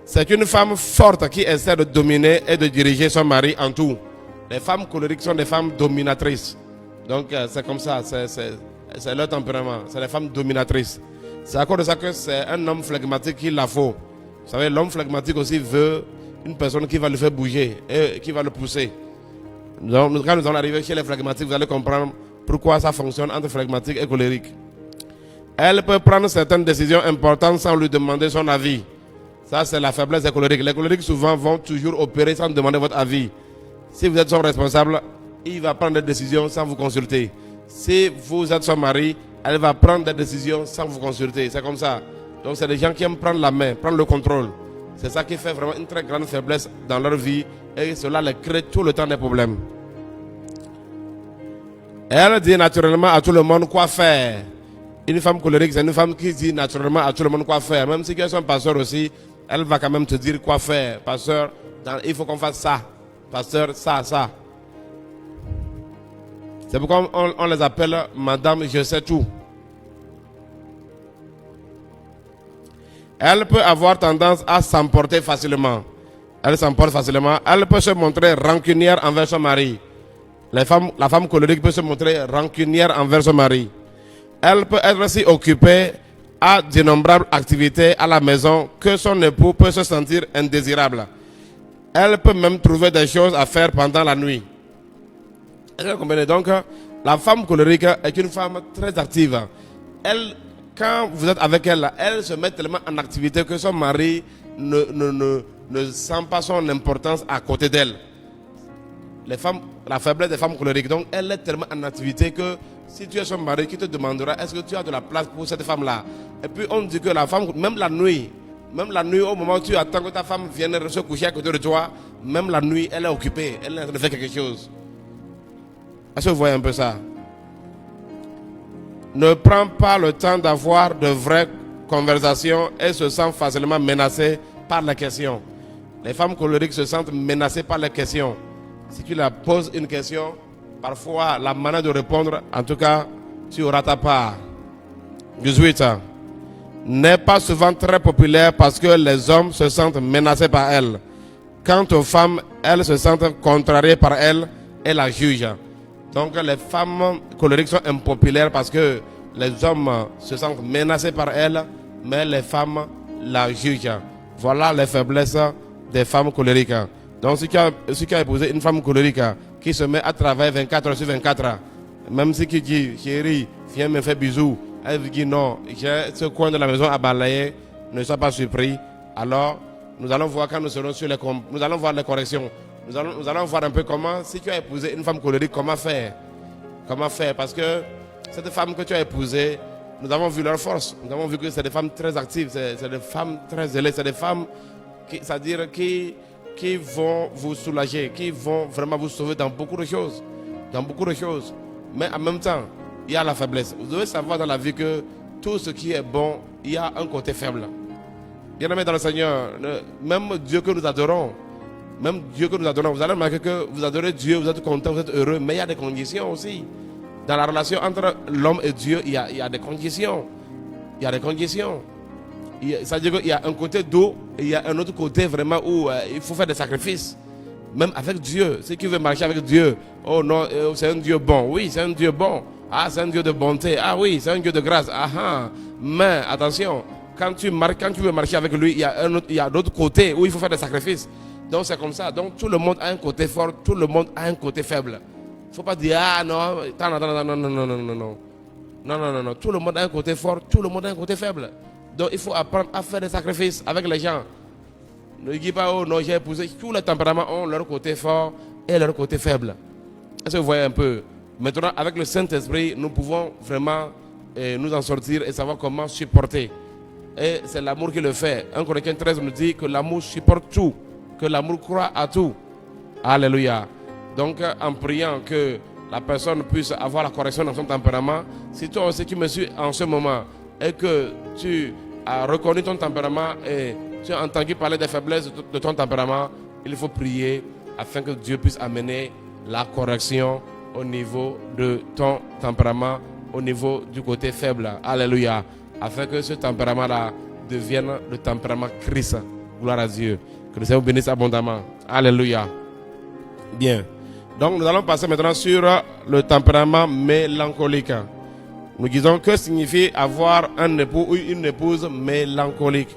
C'est une femme forte qui essaie de dominer et de diriger son mari en tout. Les femmes colériques sont des femmes dominatrices. Donc c'est comme ça, c'est leur tempérament. C'est les femmes dominatrices. C'est à cause de ça que c'est un homme flegmatique qu'il la faut. Vous savez, l'homme flegmatique aussi veut une personne qui va le faire bouger et qui va le pousser. Donc, quand nous allons arriver chez les flegmatiques, vous allez comprendre pourquoi ça fonctionne entre flegmatique et colérique. Elle peut prendre certaines décisions importantes sans lui demander son avis. Ça, c'est la faiblesse des colériques. Les colériques, souvent, vont toujours opérer sans demander votre avis. Si vous êtes son responsable, il va prendre des décisions sans vous consulter. Si vous êtes son mari, elle va prendre des décisions sans vous consulter. C'est comme ça. Donc, c'est des gens qui aiment prendre la main, prendre le contrôle. C'est ça qui fait vraiment une très grande faiblesse dans leur vie et cela les crée tout le temps des problèmes. Elle dit naturellement à tout le monde quoi faire. Une femme colérique, c'est une femme qui dit naturellement à tout le monde quoi faire. Même si elle est un pasteur aussi, elle va quand même te dire quoi faire. Pasteur, il faut qu'on fasse ça. Pasteur, ça. C'est pourquoi on les appelle Madame Je sais tout. Elle peut avoir tendance à s'emporter facilement. Elle s'emporte facilement. Elle peut se montrer rancunière envers son mari. La femme colérique peut se montrer rancunière envers son mari. Elle peut être aussi occupée à d'innombrables activités à la maison que son époux peut se sentir indésirable. Elle peut même trouver des choses à faire pendant la nuit. Vous comprenez donc, la femme colérique est une femme très active. Elle, quand vous êtes avec elle, elle se met tellement en activité que son mari ne sent pas son importance à côté d'elle. La faiblesse des femmes colériques, donc elle est tellement en activité que si tu es son mari qui te demandera est-ce que tu as de la place pour cette femme-là. Et puis on dit que la femme, même la nuit au moment où tu attends que ta femme vienne se coucher à côté de toi, même la nuit elle est occupée, elle est en train de faire quelque chose. Est-ce que vous voyez un peu ça? Ne prend pas le temps d'avoir de vraies conversations et se sent facilement menacée par les questions. Les femmes colériques se sentent menacées par les questions. Si tu leur poses une question, parfois la manière de répondre, en tout cas, tu auras ta part. 18. N'est pas souvent très populaire parce que les hommes se sentent menacés par elle. Quant aux femmes, elles se sentent contrariées par elle et la jugent. Donc les femmes colériques sont impopulaires parce que les hommes se sentent menacés par elles, mais les femmes la jugent. Voilà les faiblesses des femmes colériques. Donc si tu as épousé une femme colérique qui se met à travailler 24 heures sur 24, même si tu dis chérie, viens me faire bisous, elle dit non, j'ai ce coin de la maison à balayer, ne sois pas surpris. Alors nous allons voir quand nous serons sur nous allons voir les corrections. Nous allons voir un peu comment, si tu as épousé une femme colérique, comment faire. Parce que cette femme que tu as épousée, nous avons vu leur force. Nous avons vu que c'est des femmes très actives, c'est des femmes très zélées, c'est des femmes c'est-à-dire qui vont vous soulager, qui vont vraiment vous sauver dans beaucoup de choses. Mais en même temps, il y a la faiblesse. Vous devez savoir dans la vie que tout ce qui est bon, il y a un côté faible. Bien-aimés dans le Seigneur, même Dieu que nous adorons, vous allez remarquer que vous adorez Dieu, vous êtes content, vous êtes heureux, mais il y a des conditions aussi. Dans la relation entre l'homme et Dieu, il y a des conditions. C'est-à-dire qu'il y a un côté doux et il y a un autre côté vraiment où il faut faire des sacrifices. Même avec Dieu, ceux qui veulent marcher avec Dieu, oh non, c'est un Dieu bon. Oui, c'est un Dieu bon. Ah, c'est un Dieu de bonté. Ah oui, c'est un Dieu de grâce. Ah, mais attention, quand tu veux marcher avec lui, il y a d'autres côtés où il faut faire des sacrifices. Donc c'est comme ça. Donc tout le monde a un côté fort, tout le monde a un côté faible. Il ne faut pas dire, ah non, non. Tout le monde a un côté fort, tout le monde a un côté faible. Donc il faut apprendre à faire des sacrifices avec les gens. Ne dis pas, oh non, j'ai épousé. Tous les tempéraments ont leur côté fort et leur côté faible. Est-ce que vous voyez un peu? Maintenant, avec le Saint-Esprit, nous pouvons vraiment nous en sortir et savoir comment supporter. Et c'est l'amour qui le fait. 1 Corinthiens 13 nous dit que l'amour supporte tout, que l'amour croit à tout. Alléluia. Donc, en priant que la personne puisse avoir la correction dans son tempérament, si toi aussi tu me suis en ce moment et que tu as reconnu ton tempérament et tu as entendu parler des faiblesses de ton tempérament, il faut prier afin que Dieu puisse amener la correction au niveau de ton tempérament, au niveau du côté faible. Alléluia. Afin que ce tempérament-là devienne le tempérament Christ. Gloire à Dieu. Que le Seigneur vous bénisse abondamment. Alléluia. Bien. Donc nous allons passer maintenant sur le tempérament mélancolique. Nous disons que signifie avoir un époux ou une épouse mélancolique.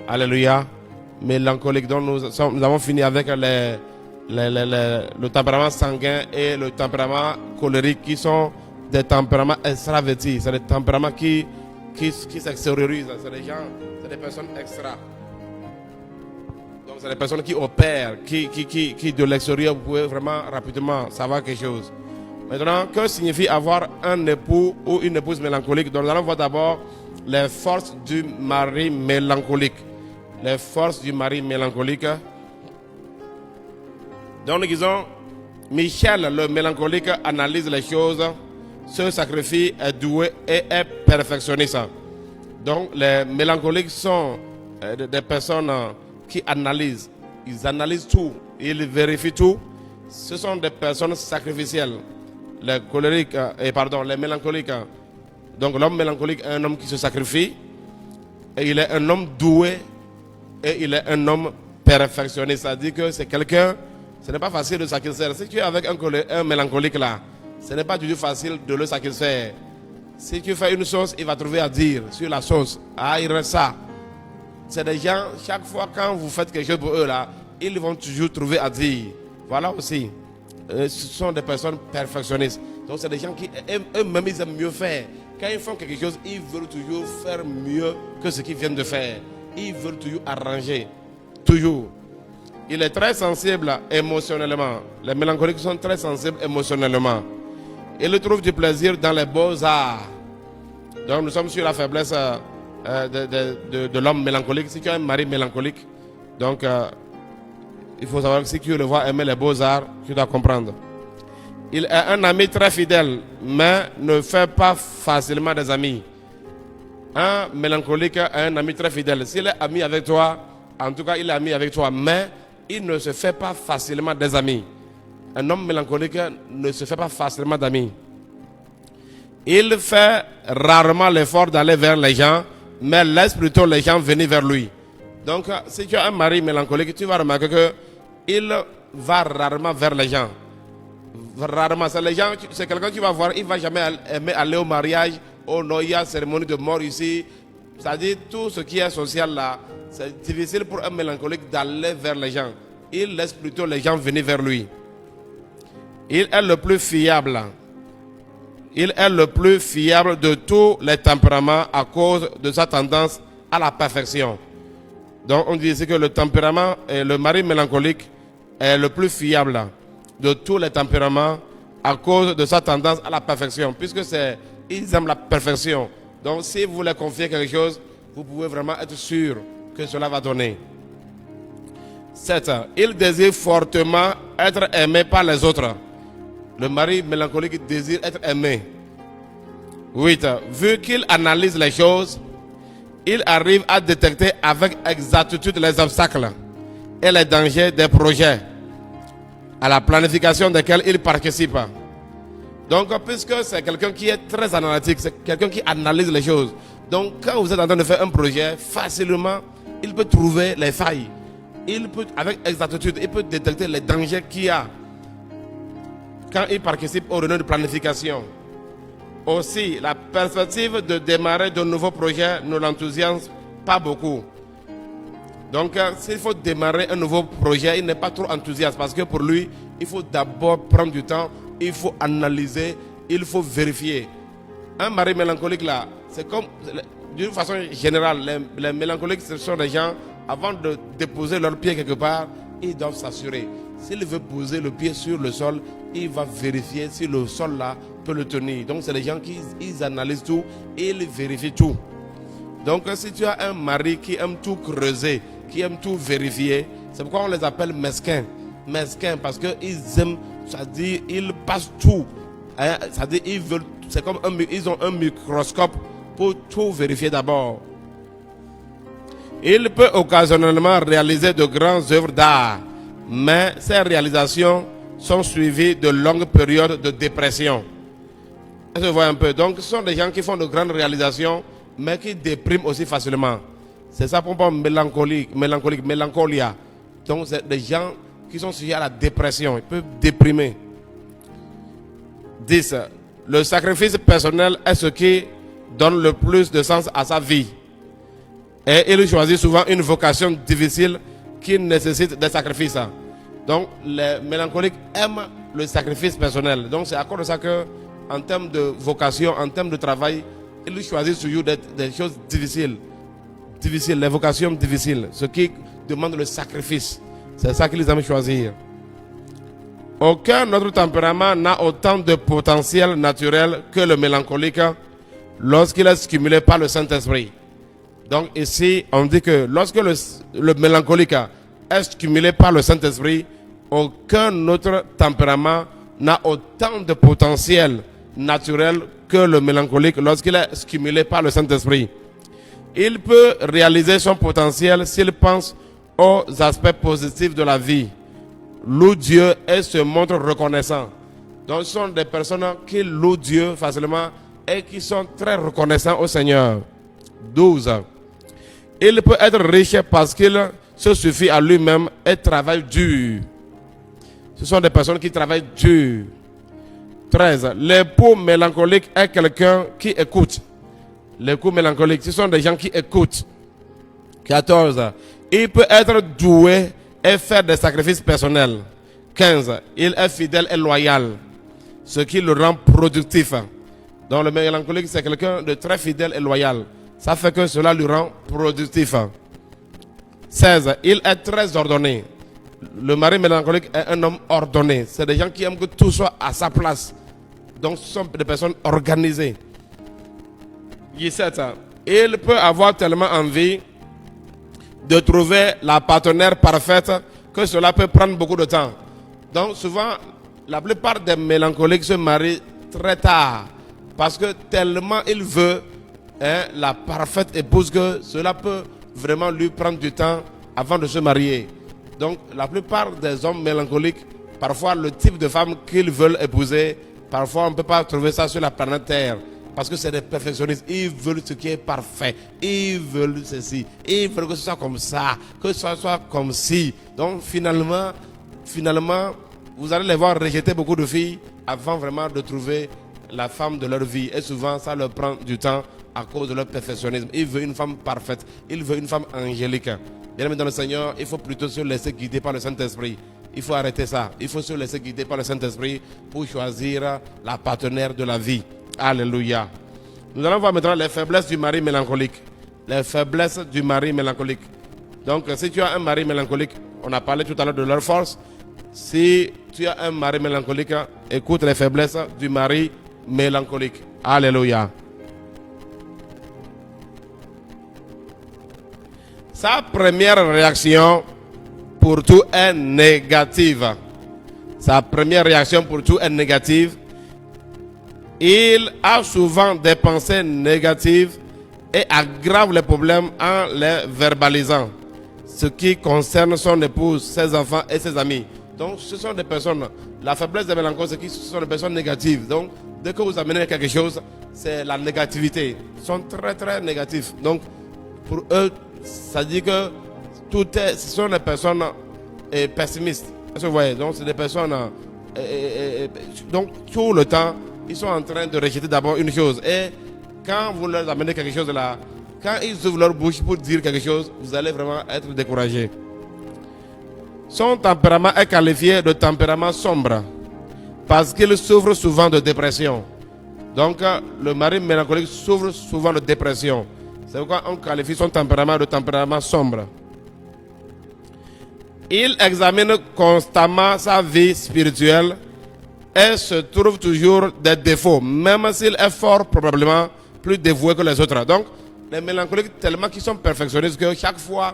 Alléluia. Mélancolique. Donc nous avons fini avec le tempérament sanguin et le tempérament colérique qui sont des tempéraments extravertis. C'est des tempéraments qui s'extériorisent. C'est des gens, c'est des personnes extra. Donc c'est des personnes qui opèrent, qui de l'extérieur, vous pouvez vraiment rapidement savoir quelque chose. Maintenant, que signifie avoir un époux ou une épouse mélancolique? Donc nous allons voir d'abord les forces du mari mélancolique. Les forces du mari mélancolique. Donc nous disons, Michel le mélancolique analyse les choses, se sacrifie, est doué et est perfectionniste. Donc les mélancoliques sont des personnes qui analysent. Ils analysent tout, ils vérifient tout. Ce sont des personnes sacrificielles. Les colériques, les mélancoliques. Donc l'homme mélancolique est un homme qui se sacrifie. Et il est un homme doué. Et il est un homme perfectionniste. C'est-à-dire que c'est quelqu'un, ce n'est pas facile de sacrifier. Si tu es avec un mélancolique là, ce n'est pas du tout facile de le sacrifier. Si tu fais une sauce, il va trouver à dire sur la sauce. Ah, il reste ça. C'est des gens, chaque fois quand vous faites quelque chose pour eux là, ils vont toujours trouver à dire. Voilà aussi. Ce sont des personnes perfectionnistes. Donc c'est des gens qui eux-mêmes ils aiment mieux faire. Quand ils font quelque chose, ils veulent toujours faire mieux que ce qu'ils viennent de faire. Ils veulent toujours arranger. Toujours. Il est très sensible émotionnellement. Les mélancoliques sont très sensibles émotionnellement. Ils trouvent du plaisir dans les beaux-arts. Donc nous sommes sur la faiblesse de l'homme mélancolique. Si tu as un mari mélancolique, donc il faut savoir que si tu le vois aimer les beaux-arts, tu dois comprendre. Il est un ami très fidèle, mais ne fait pas facilement des amis. Un mélancolique est un ami très fidèle. S'il est ami avec toi, en tout cas il est ami avec toi, mais il ne se fait pas facilement des amis. Un homme mélancolique ne se fait pas facilement d'amis. Il fait rarement l'effort d'aller vers les gens, mais laisse plutôt les gens venir vers lui. Donc, si tu as un mari mélancolique, tu vas remarquer qu'il va rarement vers les gens. Rarement. C'est les gens, c'est quelqu'un qui va voir, il ne va jamais aimer aller au mariage, au noya, cérémonie de mort ici. C'est-à-dire, tout ce qui est social là, c'est difficile pour un mélancolique d'aller vers les gens. Il laisse plutôt les gens venir vers lui. Il est le plus fiable. Il est le plus fiable de tous les tempéraments à cause de sa tendance à la perfection. Donc on dit ici que le tempérament, le mari mélancolique est le plus fiable de tous les tempéraments à cause de sa tendance à la perfection. Puisque ils aiment la perfection. Donc si vous leur confiez quelque chose, vous pouvez vraiment être sûr que cela va donner. 7. Il désire fortement être aimé par les autres. Le mari mélancolique désire être aimé. 8. Vu qu'il analyse les choses, il arrive à détecter avec exactitude les obstacles et les dangers des projets à la planification desquels il participe. Donc, puisque c'est quelqu'un qui est très analytique, c'est quelqu'un qui analyse les choses. Donc, quand vous êtes en train de faire un projet, facilement, il peut trouver les failles. Il peut, avec exactitude, il peut détecter les dangers qu'il y a quand il participe aux réunions de planification. Aussi, la perspective de démarrer de nouveaux projets ne l'enthousiasme pas beaucoup. Donc, s'il faut démarrer un nouveau projet, il n'est pas trop enthousiaste parce que pour lui, il faut d'abord prendre du temps, il faut analyser, il faut vérifier. Un mari mélancolique là, c'est comme, d'une façon générale, les mélancoliques, ce sont des gens, avant de déposer leur pied quelque part, ils doivent s'assurer. S'il veut poser le pied sur le sol, il va vérifier si le sol là peut le tenir. Donc c'est les gens qui ils analysent tout et ils vérifient tout. Donc si tu as un mari qui aime tout creuser, qui aime tout vérifier, c'est pourquoi on les appelle mesquins. Mesquins parce qu'ils aiment, c'est-à-dire ils passent tout. C'est-à-dire ils veulent, c'est comme ils ont un microscope pour tout vérifier d'abord. Il peut occasionnellement réaliser de grandes œuvres d'art, mais ces réalisations sont suivis de longues périodes de dépression. Est-ce que vous voyez un peu? Donc, ce sont des gens qui font de grandes réalisations, mais qui dépriment aussi facilement. C'est ça pour moi mélancolia. Donc, c'est des gens qui sont sujets à la dépression. Ils peuvent déprimer. 10. Le sacrifice personnel est ce qui donne le plus de sens à sa vie. Et il choisit souvent une vocation difficile qui nécessite des sacrifices. Donc, les mélancoliques aiment le sacrifice personnel. Donc, c'est à cause de ça que, en termes de vocation, en termes de travail, ils choisissent toujours des choses difficiles. Difficiles, les vocations difficiles. Ce qui demande le sacrifice. C'est ça qu'ils aiment choisir. Aucun autre tempérament n'a autant de potentiel naturel que le mélancolique lorsqu'il est stimulé par le Saint-Esprit. Donc ici, on dit que lorsque le mélancolique est stimulé par le Saint-Esprit, aucun autre tempérament n'a autant de potentiel naturel que le mélancolique lorsqu'il est stimulé par le Saint-Esprit. Il peut réaliser son potentiel s'il pense aux aspects positifs de la vie, loue Dieu et se montre reconnaissant. Donc ce sont des personnes qui louent Dieu facilement et qui sont très reconnaissants au Seigneur. 12. Il peut être riche parce qu'il se suffit à lui-même et travaille dur. Ce sont des personnes qui travaillent dur. 13. L'époux mélancolique est quelqu'un qui écoute. L'époux mélancolique, ce sont des gens qui écoutent. 14. Il peut être doué et faire des sacrifices personnels. 15. Il est fidèle et loyal, ce qui le rend productif. Donc le mélancolique, c'est quelqu'un de très fidèle et loyal. Ça fait que cela lui rend productif. 16. Il est très ordonné. Le mari mélancolique est un homme ordonné. C'est des gens qui aiment que tout soit à sa place. Donc ce sont des personnes organisées. 17. Il peut avoir tellement envie de trouver la partenaire parfaite que cela peut prendre beaucoup de temps. Donc souvent, la plupart des mélancoliques se marient très tard parce que tellement il veut la parfaite épouse que cela peut vraiment lui prendre du temps avant de se marier. Donc la plupart des hommes mélancoliques, parfois le type de femme qu'ils veulent épouser, parfois on ne peut pas trouver ça sur la planète Terre. Parce que c'est des perfectionnistes. Ils veulent ce qui est parfait. Ils veulent ceci. Ils veulent que ce soit comme ça. Que ce soit comme ci. Donc finalement, vous allez les voir rejeter beaucoup de filles avant vraiment de trouver la femme de leur vie. Et souvent, ça leur prend du temps à cause de leur perfectionnisme. Ils veulent une femme parfaite. Ils veulent une femme angélique. Bien aimé dans le Seigneur, il faut plutôt se laisser guider par le Saint-Esprit. Il faut arrêter ça. Il faut se laisser guider par le Saint-Esprit pour choisir la partenaire de la vie. Alléluia. Nous allons voir maintenant les faiblesses du mari mélancolique. Les faiblesses du mari mélancolique. Donc, si tu as un mari mélancolique, on a parlé tout à l'heure de leur force. Si tu as un mari mélancolique, écoute les faiblesses du mari mélancolique. Alléluia. Sa première réaction pour tout est négative. Sa première réaction pour tout est négative. Il a souvent des pensées négatives et aggrave les problèmes en les verbalisant. Ce qui concerne son épouse, ses enfants et ses amis. Donc ce sont des personnes, la faiblesse des mélancoliques, c'est que ce sont des personnes négatives. Donc dès que vous amenez quelque chose, c'est la négativité. Ils sont très très négatifs. Donc pour eux, ça dit que ce sont des personnes pessimistes. Est-ce que vous voyez? Donc c'est des personnes, donc tout le temps, ils sont en train de rejeter d'abord une chose. Et quand vous leur amenez quelque chose là, quand ils ouvrent leur bouche pour dire quelque chose, vous allez vraiment être découragé. Son tempérament est qualifié de tempérament sombre parce qu'il souffre souvent de dépression. Donc le mari mélancolique souffre souvent de dépression. C'est pourquoi on qualifie son tempérament de tempérament sombre. Il examine constamment sa vie spirituelle et se trouve toujours des défauts, même s'il est fort probablement plus dévoué que les autres. Donc, les mélancoliques, tellement qu'ils sont perfectionnistes que chaque fois,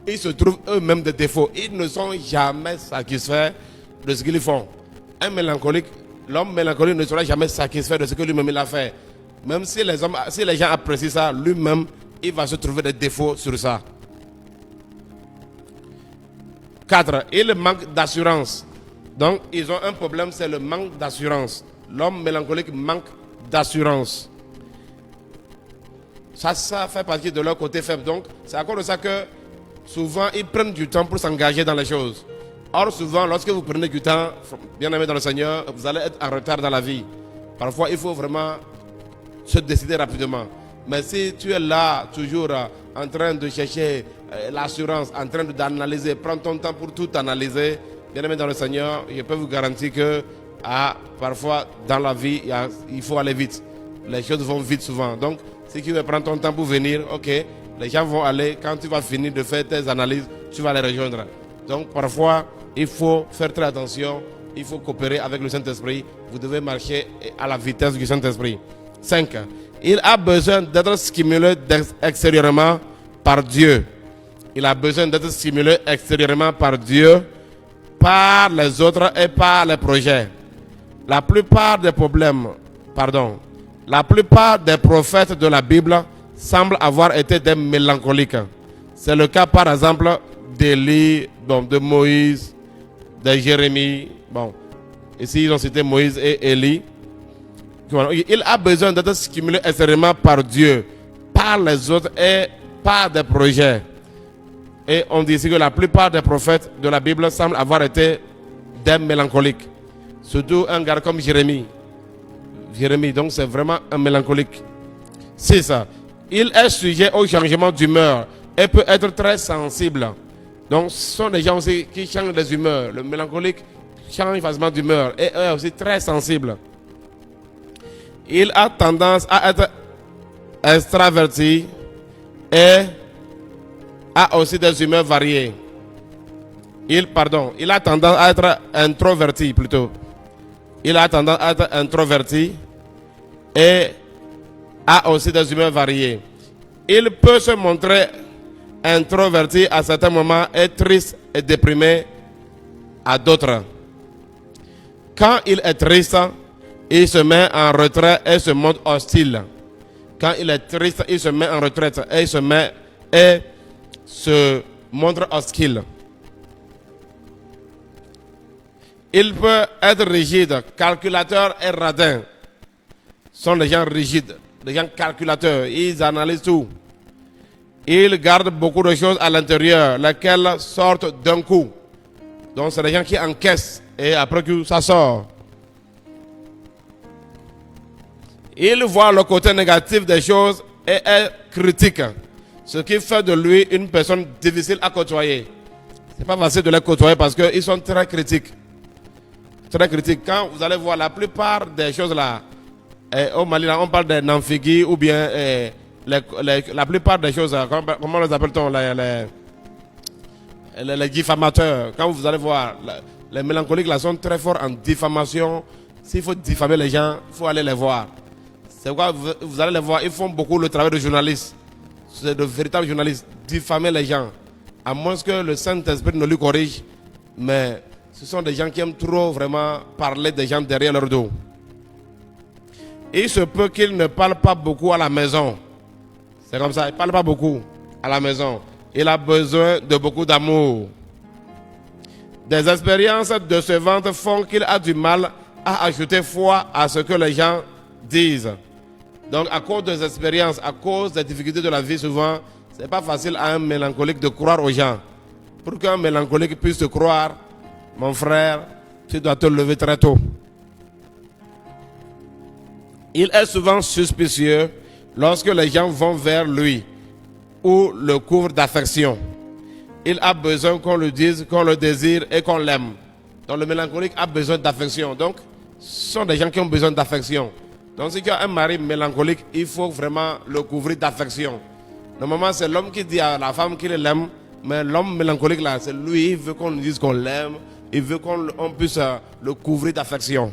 ils se trouvent eux-mêmes des défauts. Ils ne sont jamais satisfaits de ce qu'ils font. Un mélancolique, l'homme mélancolique ne sera jamais satisfait de ce que lui-même il a fait. Même si les gens apprécient ça, lui-même, il va se trouver des défauts sur ça. 4. Il manque d'assurance. Donc, ils ont un problème, c'est le manque d'assurance. L'homme mélancolique manque d'assurance. Ça fait partie de leur côté faible. Donc, c'est à cause de ça que souvent, ils prennent du temps pour s'engager dans les choses. Or, souvent, lorsque vous prenez du temps, bien aimé dans le Seigneur, vous allez être en retard dans la vie. Parfois, il faut vraiment se décider rapidement. Mais si tu es là, toujours en train de chercher l'assurance, en train d'analyser, prends ton temps pour tout analyser, bien aimé dans le Seigneur, je peux vous garantir que parfois, dans la vie, il faut aller vite. Les choses vont vite souvent. Donc, si tu veux prendre ton temps pour venir, ok, les gens vont aller. Quand tu vas finir de faire tes analyses, tu vas les rejoindre. Donc, parfois, il faut faire très attention. Il faut coopérer avec le Saint-Esprit. Vous devez marcher à la vitesse du Saint-Esprit. 5. Il a besoin d'être stimulé extérieurement par Dieu. Il a besoin d'être stimulé extérieurement par Dieu, par les autres et par les projets. La plupart des prophètes de la Bible semblent avoir été des mélancoliques. C'est le cas par exemple d'Élie, de Moïse, de Jérémie. Bon, ici ils ont cité Moïse et Élie. Il a besoin d'être stimulé extérieurement par Dieu, par les autres et par des projets. Et on dit ici que la plupart des prophètes de la Bible semblent avoir été des mélancoliques. Surtout un gars comme Jérémie. Donc c'est vraiment un mélancolique. 6. Il est sujet au changement d'humeur et peut être très sensible. Donc ce sont des gens aussi qui changent les humeurs. Le mélancolique change facilement d'humeur et est aussi très sensible. Il a tendance à être extraverti et a aussi des humeurs variées. Il a tendance à être introverti plutôt. Il a tendance à être introverti et a aussi des humeurs variées. Il peut se montrer introverti à certains moments et triste et déprimé à d'autres. Quand il est triste, il se met en retrait et se montre hostile. Quand il est triste, il se met en retraite et se montre hostile. Il peut être rigide, calculateur et radin. Ce sont des gens rigides, des gens calculateurs. Ils analysent tout. Ils gardent beaucoup de choses à l'intérieur, lesquelles sortent d'un coup. Donc c'est des gens qui encaissent et après que ça sort. Il voit le côté négatif des choses et est critique. Ce qui fait de lui une personne difficile à côtoyer. C'est pas facile de les côtoyer parce qu'ils sont très critiques. Très critiques. Quand vous allez voir la plupart des choses là, au Mali, là, on parle des namfigis ou bien la plupart des choses, comment les appelle-t-on, les diffamateurs. Quand vous allez voir, les mélancoliques là sont très forts en diffamation. S'il faut diffamer les gens, il faut aller les voir. C'est pourquoi vous allez les voir, ils font beaucoup le travail de journaliste. C'est de véritables journalistes, diffamer les gens. À moins que le Saint-Esprit ne lui corrige. Mais ce sont des gens qui aiment trop vraiment parler des gens derrière leur dos. Il se peut qu'ils ne parlent pas beaucoup à la maison. C'est comme ça, il ne parle pas beaucoup à la maison. Il a besoin de beaucoup d'amour. Des expériences décevantes font qu'il a du mal à ajouter foi à ce que les gens disent. Donc à cause des expériences, à cause des difficultés de la vie souvent, ce n'est pas facile à un mélancolique de croire aux gens. Pour qu'un mélancolique puisse te croire, mon frère, tu dois te lever très tôt. Il est souvent suspicieux lorsque les gens vont vers lui ou le couvrent d'affection. Il a besoin qu'on le dise, qu'on le désire et qu'on l'aime. Donc le mélancolique a besoin d'affection. Donc ce sont des gens qui ont besoin d'affection. Donc si tu as un mari mélancolique, il faut vraiment le couvrir d'affection. Normalement c'est l'homme qui dit à la femme qu'il l'aime, mais l'homme mélancolique là, c'est lui, il veut qu'on lui dise qu'on l'aime, il veut qu'on puisse le couvrir d'affection.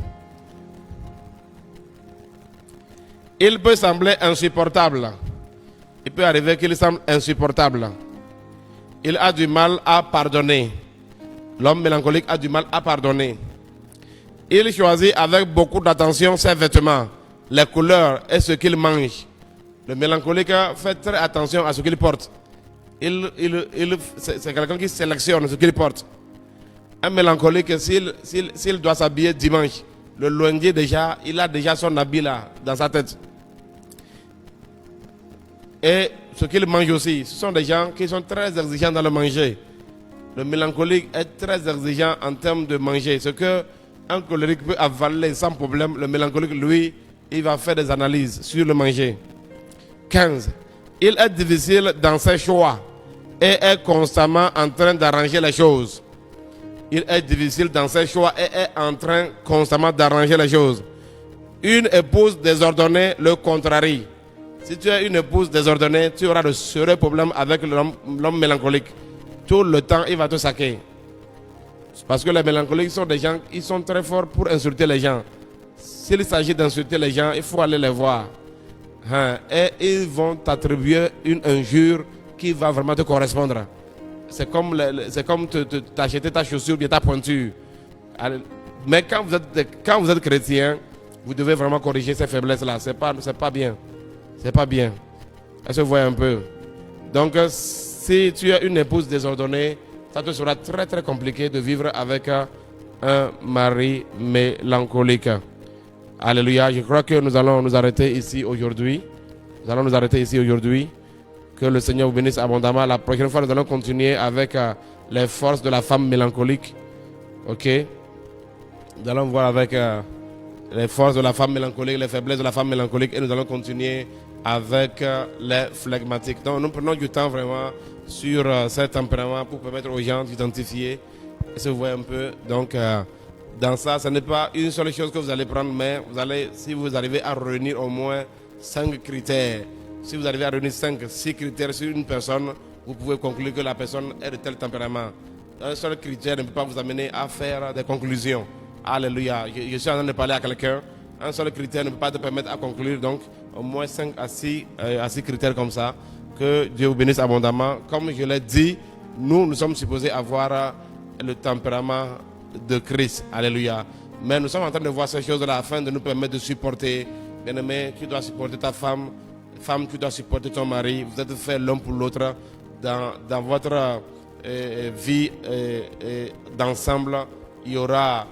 Il peut sembler insupportable. Il peut arriver qu'il semble insupportable. Il a du mal à pardonner. L'homme mélancolique a du mal à pardonner. Il choisit avec beaucoup d'attention ses vêtements, les couleurs et ce qu'il mange. Le mélancolique fait très attention à ce qu'il porte. C'est quelqu'un qui sélectionne ce qu'il porte. Un mélancolique, s'il doit s'habiller dimanche, le lundi déjà, il a déjà son habit là, dans sa tête. Et ce qu'il mange aussi, ce sont des gens qui sont très exigeants dans le manger. Le mélancolique est très exigeant en termes de manger. Ce que un colérique peut avaler sans problème, le mélancolique, lui, il va faire des analyses sur le manger. 15. Il est difficile dans ses choix et est constamment en train d'arranger les choses. Il est difficile dans ses choix et est en train constamment d'arranger les choses. Une épouse désordonnée le contrarie. Si tu es une épouse désordonnée, tu auras de sérieux problèmes avec l'homme mélancolique. Tout le temps, il va te saquer. Parce que les mélancoliques sont des gens, ils sont très forts pour insulter les gens. S'il s'agit d'insulter les gens, il faut aller les voir. Et ils vont t'attribuer une injure qui va vraiment te correspondre. C'est comme t'acheter ta chaussure bien ta pointure. Mais quand vous êtes chrétien, vous devez vraiment corriger ces faiblesses-là. C'est pas bien. C'est pas bien. Est-ce que vous voyez un peu? Donc, si tu as une épouse désordonnée, ça te sera très très compliqué de vivre avec un mari mélancolique. Alléluia. Je crois que nous allons nous arrêter ici aujourd'hui. Que le Seigneur vous bénisse abondamment. La prochaine fois, nous allons continuer avec les forces de la femme mélancolique. Ok? Nous allons voir avec les forces de la femme mélancolique, les faiblesses de la femme mélancolique. Et nous allons continuer avec les flegmatiques. Donc, nous prenons du temps vraiment sur ces tempéraments pour permettre aux gens d'identifier. Et se voir un peu. Donc, dans ça, ce n'est pas une seule chose que vous allez prendre, mais si vous arrivez à réunir au moins 5 critères, si vous arrivez à réunir 6 critères sur une personne, vous pouvez conclure que la personne est de tel tempérament. Un seul critère ne peut pas vous amener à faire des conclusions. Alléluia. Je suis en train de parler à quelqu'un. Un seul critère ne peut pas te permettre à conclure. Donc, au moins 5 à 6 critères comme ça. Que Dieu vous bénisse abondamment. Comme je l'ai dit, nous sommes supposés avoir le tempérament de Christ. Alléluia. Mais nous sommes en train de voir ces choses-là afin de nous permettre de supporter. Bien-aimé, tu dois supporter ta femme. Femme, tu dois supporter ton mari. Vous êtes faits l'un pour l'autre dans votre vie d'ensemble. Il y aura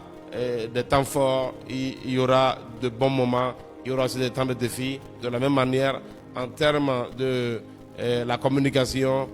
des temps forts, il y aura de bons moments, il y aura aussi des temps de défis. De la même manière, en termes de la communication,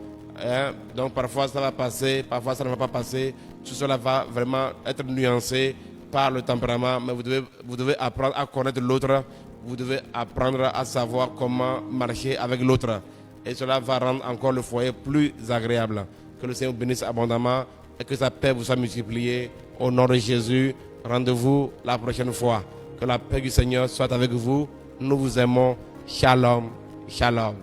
donc parfois ça va passer, parfois ça ne va pas passer. Tout cela va vraiment être nuancé par le tempérament, mais vous devez apprendre à connaître l'autre. Vous devez apprendre à savoir comment marcher avec l'autre. Et cela va rendre encore le foyer plus agréable. Que le Seigneur vous bénisse abondamment et que sa paix vous soit multipliée. Au nom de Jésus, rendez-vous la prochaine fois. Que la paix du Seigneur soit avec vous. Nous vous aimons. Shalom. Shalom.